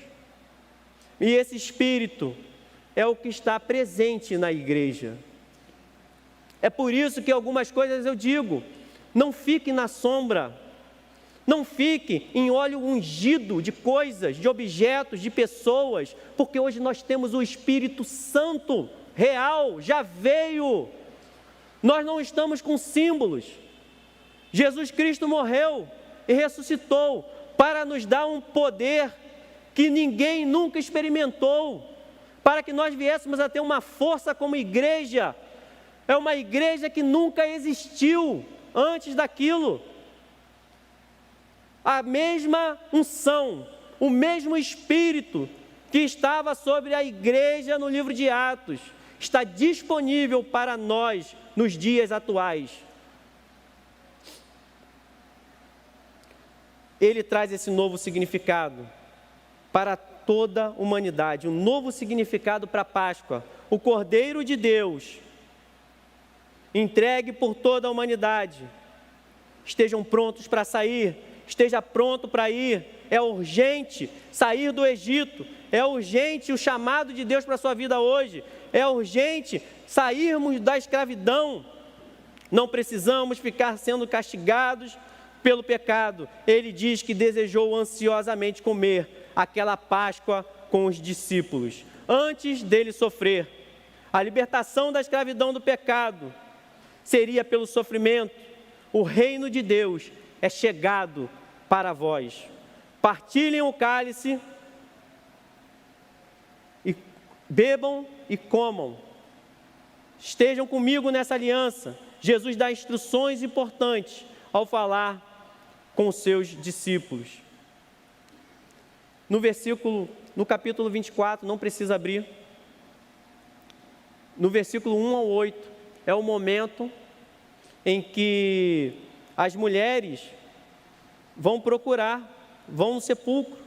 E esse Espírito é o que está presente na igreja. É por isso que algumas coisas eu digo, não fique na sombra, não fique em óleo ungido de coisas, de objetos, de pessoas, porque hoje nós temos o Espírito Santo real, já veio. Nós não estamos com símbolos. Jesus Cristo morreu e ressuscitou para nos dar um poder que ninguém nunca experimentou, para que nós viéssemos a ter uma força como igreja. É uma igreja que nunca existiu antes daquilo. A mesma unção, o mesmo Espírito que estava sobre a igreja no livro de Atos, está disponível para nós nos dias atuais. Ele traz esse novo significado para toda a humanidade, um novo significado para a Páscoa. O Cordeiro de Deus, entregue por toda a humanidade. Estejam prontos para sair, esteja pronto para ir. É urgente sair do Egito, é urgente o chamado de Deus para a sua vida hoje, é urgente sairmos da escravidão. Não precisamos ficar sendo castigados pelo pecado. Ele diz que desejou ansiosamente comer aquela Páscoa com os discípulos, antes dele sofrer. A libertação da escravidão do pecado seria pelo sofrimento. O reino de Deus é chegado para vós. Partilhem o cálice, e bebam e comam. Estejam comigo nessa aliança. Jesus dá instruções importantes ao falar com os seus discípulos. No capítulo 24, não precisa abrir, no versículo 1 ao 8, é o momento em que as mulheres vão procurar, vão no sepulcro,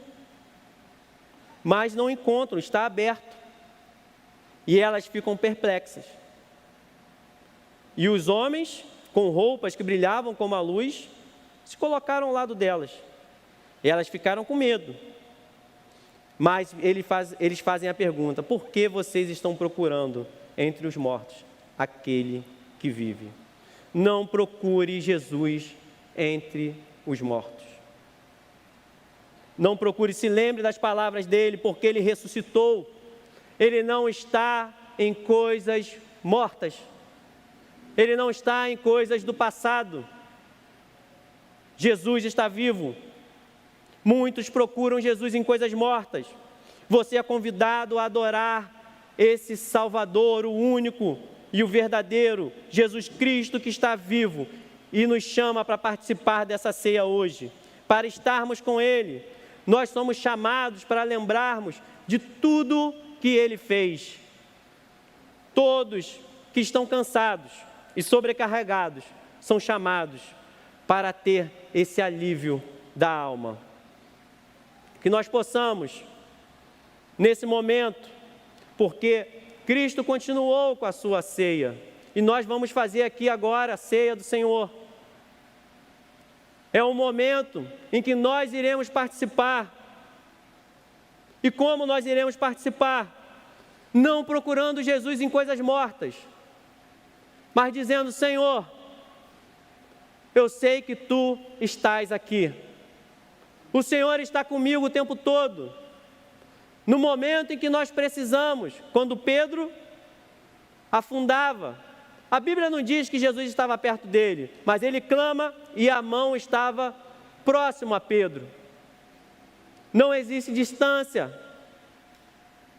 mas não encontram, está aberto, e elas ficam perplexas. E os homens, com roupas que brilhavam como a luz, se colocaram ao lado delas. E elas ficaram com medo. Mas eles fazem a pergunta: por que vocês estão procurando entre os mortos aquele que vive? Não procure Jesus entre os mortos. Não procure, se lembre das palavras dele, porque ele ressuscitou. Ele não está em coisas mortas. Ele não está em coisas do passado. Jesus está vivo. Muitos procuram Jesus em coisas mortas. Você é convidado a adorar esse Salvador, o único e o verdadeiro, Jesus Cristo, que está vivo e nos chama para participar dessa ceia hoje, para estarmos com Ele. Nós somos chamados para lembrarmos de tudo que Ele fez. Todos que estão cansados e sobrecarregados são chamados para ter esse alívio da alma. Que nós possamos, nesse momento, porque Cristo continuou com a sua ceia, e nós vamos fazer aqui agora a ceia do Senhor. É um momento em que nós iremos participar. E como nós iremos participar? Não procurando Jesus em coisas mortas, mas dizendo: Senhor, eu sei que Tu estás aqui. O Senhor está comigo o tempo todo. No momento em que nós precisamos, quando Pedro afundava, a Bíblia não diz que Jesus estava perto dele, mas ele clama e a mão estava próximo a Pedro. Não existe distância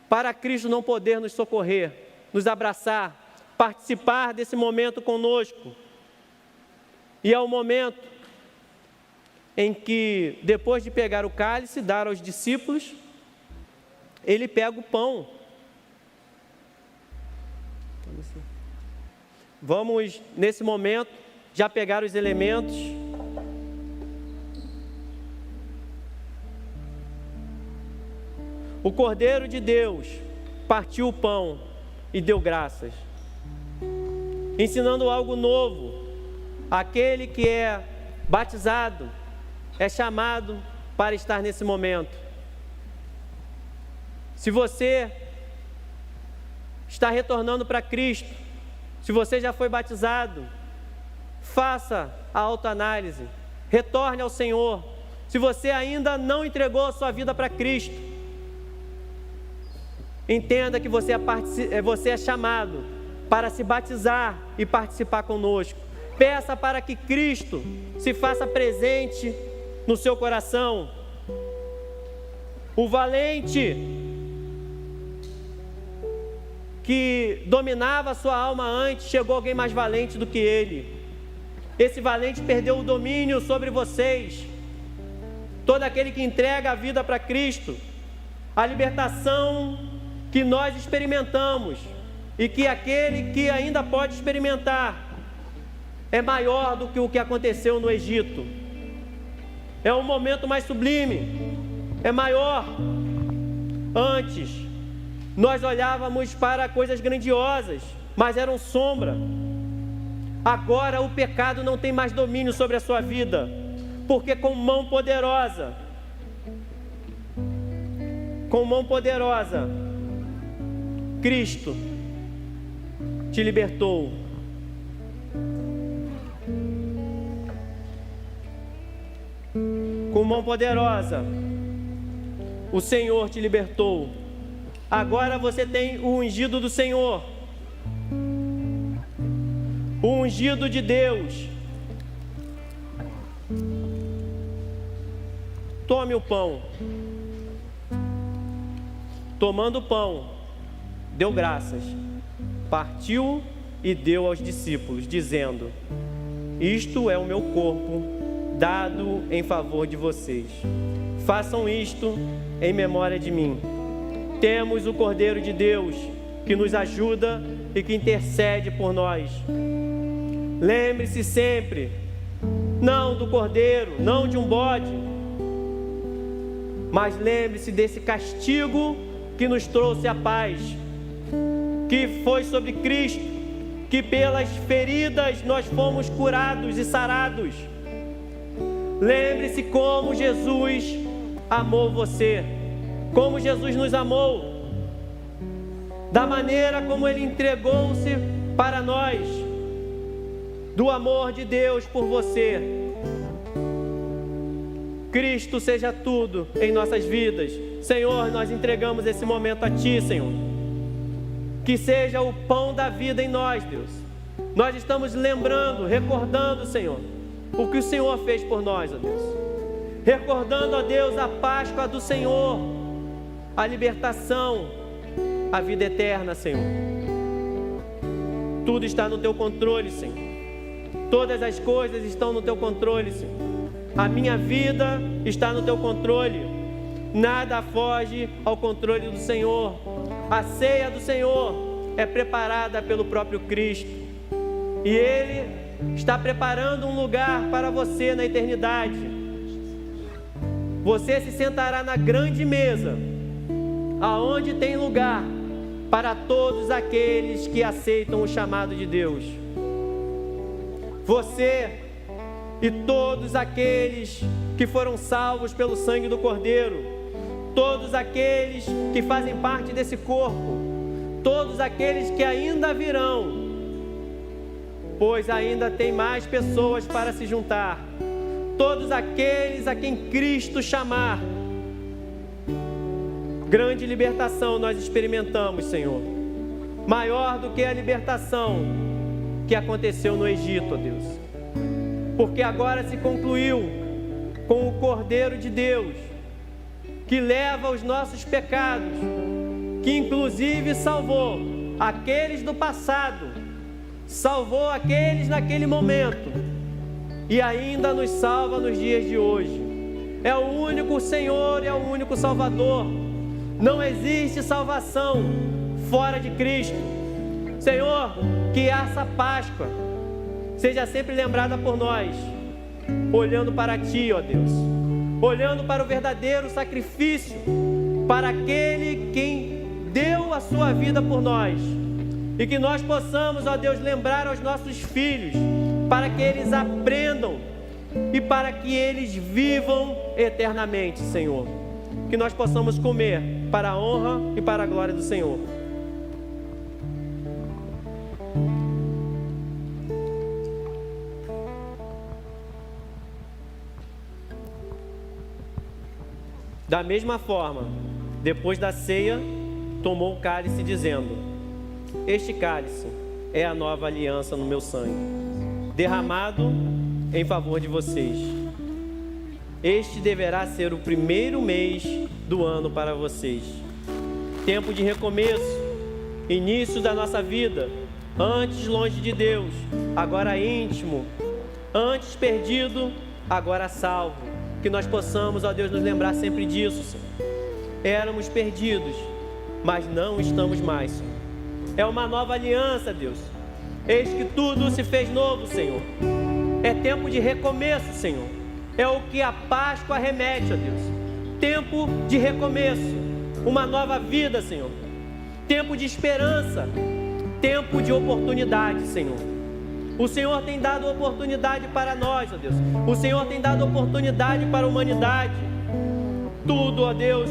para Cristo não poder nos socorrer, nos abraçar, participar desse momento conosco. E é o momento em que, depois de pegar o cálice e dar aos discípulos, ele pega o pão. Vamos, nesse momento, já pegar os elementos. O Cordeiro de Deus partiu o pão e deu graças, ensinando algo novo. Aquele que é batizado é chamado para estar nesse momento. Se você está retornando para Cristo, se você já foi batizado, faça a autoanálise, retorne ao Senhor. Se você ainda não entregou a sua vida para Cristo, entenda que você é chamado para se batizar e participar conosco. Peça para que Cristo se faça presente no seu coração. O valente que dominava a sua alma antes, chegou alguém mais valente do que ele. Esse valente perdeu o domínio sobre vocês. Todo aquele que entrega a vida para Cristo, a libertação que nós experimentamos e que aquele que ainda pode experimentar é maior do que o que aconteceu no Egito. É um momento mais sublime, é maior. Antes, nós olhávamos para coisas grandiosas, mas eram sombra. Agora o pecado não tem mais domínio sobre a sua vida, porque com mão poderosa, Cristo te libertou. Com mão poderosa, o Senhor te libertou. Agora você tem o ungido do Senhor, o ungido de Deus. Tome o pão. Tomando o pão, deu graças, partiu e deu aos discípulos, dizendo: isto é o meu corpo, dado em favor de vocês. Façam isto em memória de mim. Temos o Cordeiro de Deus, que nos ajuda e que intercede por nós. Lembre-se sempre, não do Cordeiro, não de um bode, mas lembre-se desse castigo que nos trouxe a paz, que foi sobre Cristo, que pelas feridas nós fomos curados e sarados. Lembre-se como Jesus amou você, como Jesus nos amou, da maneira como Ele entregou-se para nós, do amor de Deus por você. Cristo seja tudo em nossas vidas. Senhor, nós entregamos esse momento a Ti, Senhor. Que seja o pão da vida em nós, Deus. Nós estamos lembrando, recordando, Senhor, o que o Senhor fez por nós, ó Deus. Recordando, ó Deus, a Páscoa do Senhor, a libertação, a vida eterna, Senhor. Tudo está no Teu controle, Senhor. Todas as coisas estão no Teu controle, Senhor. A minha vida está no Teu controle. Nada foge ao controle do Senhor. A ceia do Senhor é preparada pelo próprio Cristo. E Ele está preparando um lugar para você na eternidade. Você se sentará na grande mesa, aonde tem lugar para todos aqueles que aceitam o chamado de Deus. Você e todos aqueles que foram salvos pelo sangue do Cordeiro, todos aqueles que fazem parte desse corpo, todos aqueles que ainda virão, pois ainda tem mais pessoas para se juntar, todos aqueles a quem Cristo chamar. Grande libertação nós experimentamos, Senhor, maior do que a libertação que aconteceu no Egito, ó Deus, porque agora se concluiu com o Cordeiro de Deus, que leva os nossos pecados, que inclusive salvou aqueles do passado salvou aqueles naquele momento e ainda nos salva nos dias de hoje. É o único Senhor, é o único Salvador. Não existe salvação fora de Cristo. Senhor, que essa Páscoa seja sempre lembrada por nós, olhando para Ti, ó Deus, olhando para o verdadeiro sacrifício, para aquele quem deu a sua vida por nós, e que nós possamos, ó Deus, lembrar aos nossos filhos, para que eles aprendam e para que eles vivam eternamente, Senhor. Que nós possamos comer para a honra e para a glória do Senhor. Da mesma forma, depois da ceia, tomou o cálice, dizendo: este cálice é a nova aliança no meu sangue, derramado em favor de vocês. Este deverá ser o primeiro mês do ano para vocês. Tempo de recomeço, início da nossa vida, antes longe de Deus, agora íntimo, antes perdido, agora salvo. Que nós possamos, ó Deus, nos lembrar sempre disso, Senhor. Éramos perdidos, mas não estamos mais, Senhor. É uma nova aliança, Deus. Eis que tudo se fez novo, Senhor. É tempo de recomeço, Senhor. É o que a Páscoa remete, ó Deus. Tempo de recomeço, uma nova vida, Senhor. Tempo de esperança, tempo de oportunidade, Senhor. O Senhor tem dado oportunidade para nós, ó Deus. O Senhor tem dado oportunidade para a humanidade. Tudo, ó Deus,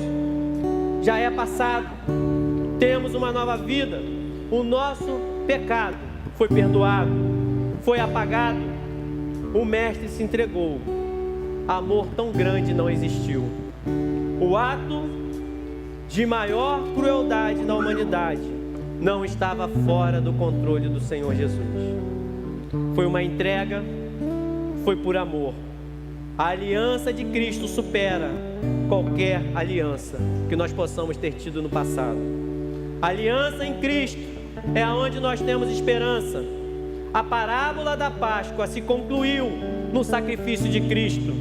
já é passado. Temos uma nova vida. O nosso pecado foi perdoado, foi apagado. O Mestre se entregou. Amor tão grande não existiu. O ato de maior crueldade na humanidade não estava fora do controle do Senhor Jesus. Foi uma entrega, foi por amor. A aliança de Cristo supera qualquer aliança que nós possamos ter tido no passado. A aliança em Cristo é aonde nós temos esperança. A parábola da Páscoa se concluiu no sacrifício de Cristo.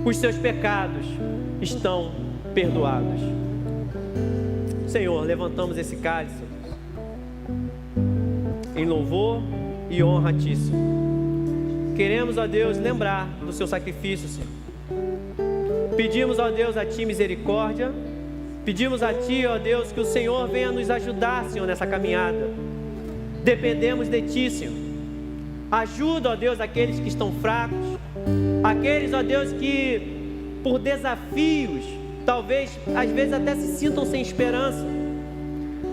Os seus pecados estão perdoados. Senhor, levantamos esse cálice em louvor e honra a Ti, Senhor. Queremos, ó Deus, lembrar do seu sacrifício, Senhor. Pedimos, ó Deus, a Ti misericórdia. Pedimos a Ti, ó Deus, que o Senhor venha nos ajudar, Senhor, nessa caminhada. Dependemos de Ti, Senhor. Ajuda, ó Deus, aqueles que estão fracos. Aqueles, ó Deus, que por desafios, talvez, às vezes até se sintam sem esperança.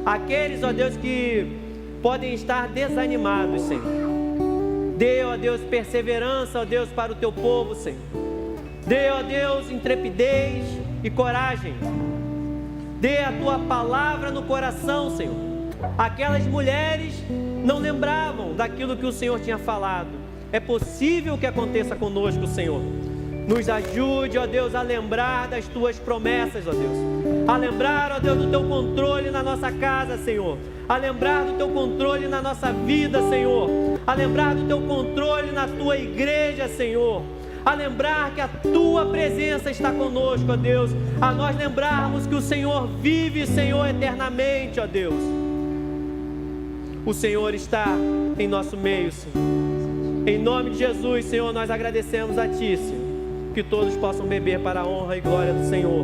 Aqueles, ó Deus, que podem estar desanimados, Senhor. Dê, ó Deus, perseverança, ó Deus, para o Teu povo, Senhor. Dê, ó Deus, intrepidez e coragem. Dê a Tua palavra no coração, Senhor. Aquelas mulheres não lembravam daquilo que o Senhor tinha falado. É possível que aconteça conosco, Senhor. Nos ajude, ó Deus, a lembrar das Tuas promessas, ó Deus. A lembrar, ó Deus, do Teu controle na nossa casa, Senhor. A lembrar do Teu controle na nossa vida, Senhor. A lembrar do Teu controle na Tua igreja, Senhor. A lembrar que a Tua presença está conosco, ó Deus. A nós lembrarmos que o Senhor vive, Senhor, eternamente, ó Deus. O Senhor está em nosso meio, Senhor. Em nome de Jesus, Senhor, nós agradecemos a Ti, Senhor. Que todos possam beber para a honra e glória do Senhor.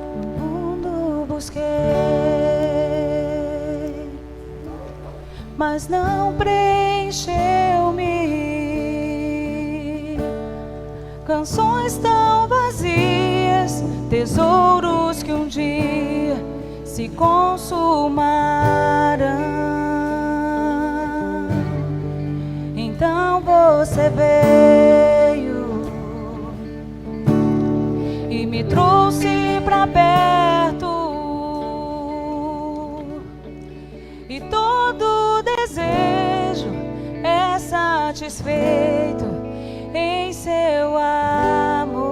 No mundo busquei, mas não preencheu-me. Canções tão vazias, tesouros que um dia se consumarão. Então você veio e me trouxe pra perto, e todo desejo é satisfeito em seu amor.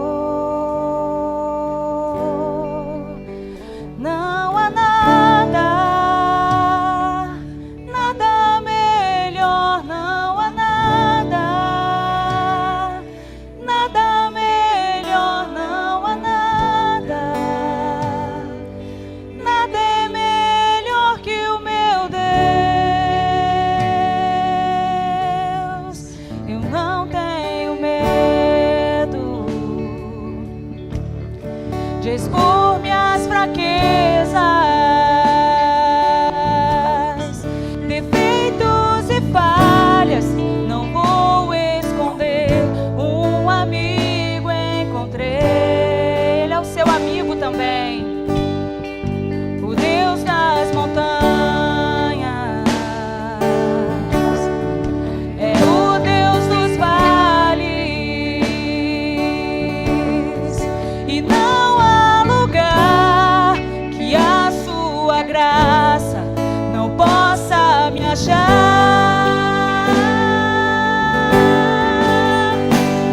achar.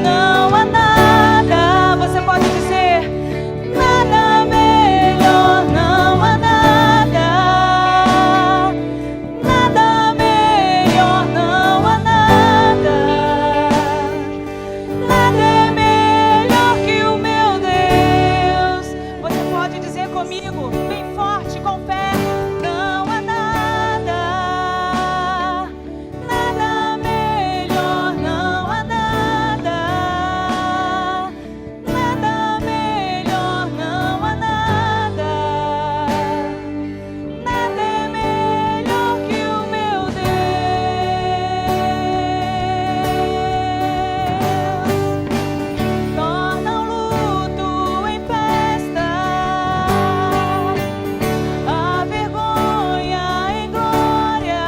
Não há nada, você pode dizer, nada melhor, não há nada, nada melhor, não há nada, nada é melhor que o meu Deus. Você pode dizer comigo, bem forte, com fé, não há nada, nada melhor, não há nada, nada melhor, não há nada, nada é melhor que o meu Deus. Torna o luto em festa, a vergonha em glória,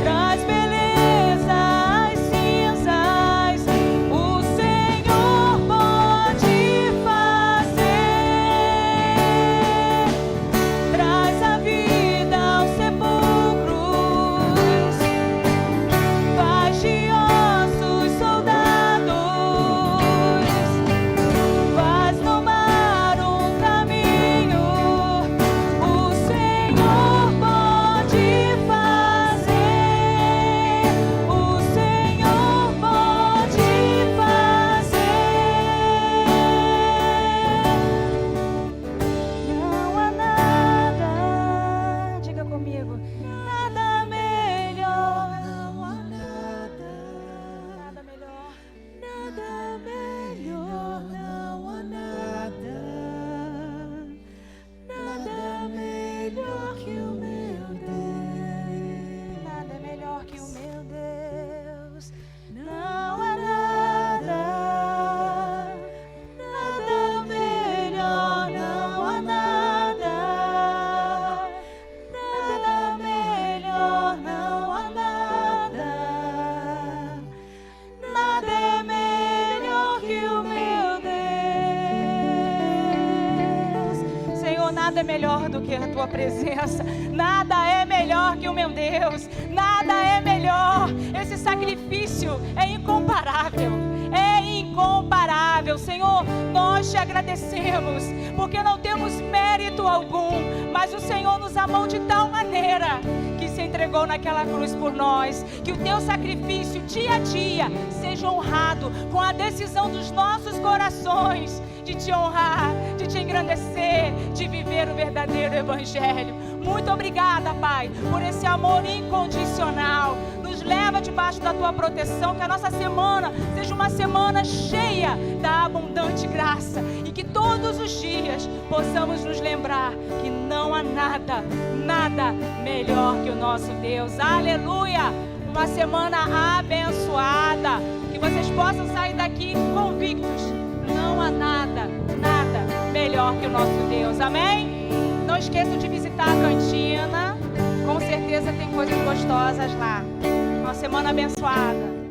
traz beleza às cinzas, o Senhor pode fazer, traz a vida aos sepulcros, faz de ossos soldados, faz no mar um caminho, o Senhor pode fazer, o Senhor pode fazer. Não há nada, diga comigo, nada melhor, não há nada, nada melhor, nada melhor, não há nada, nada melhor que o meu Deus, nada melhor que o meu Deus, não há nada, nada melhor, não há nada, nada melhor, não há nada, nada é melhor que o meu Deus. Senhor, nada é melhor do que a tua presença, nada é melhor que o meu Deus, nada é melhor. Esse sacrifício é incomparável, é incomparável. Senhor, nós te agradecemos, porque não temos mérito algum, mas o Senhor nos amou de tal maneira que se entregou naquela cruz por nós. Que o teu sacrifício dia a dia seja honrado com a decisão dos nossos corações de te honrar, de te engrandecer, de viver o verdadeiro evangelho. Muito obrigada, Pai, por esse amor incondicional. Nos leva debaixo da tua proteção, que a nossa semana seja uma semana cheia da abundante graça, e que todos os dias possamos nos lembrar que não há nada, nada melhor que o nosso Deus. Aleluia! Uma semana abençoada, que vocês possam sair daqui convictos. Não há nada, nada melhor que o nosso Deus. Amém? Não esqueçam de visitar a cantina. Com certeza tem coisas gostosas lá. Uma semana abençoada.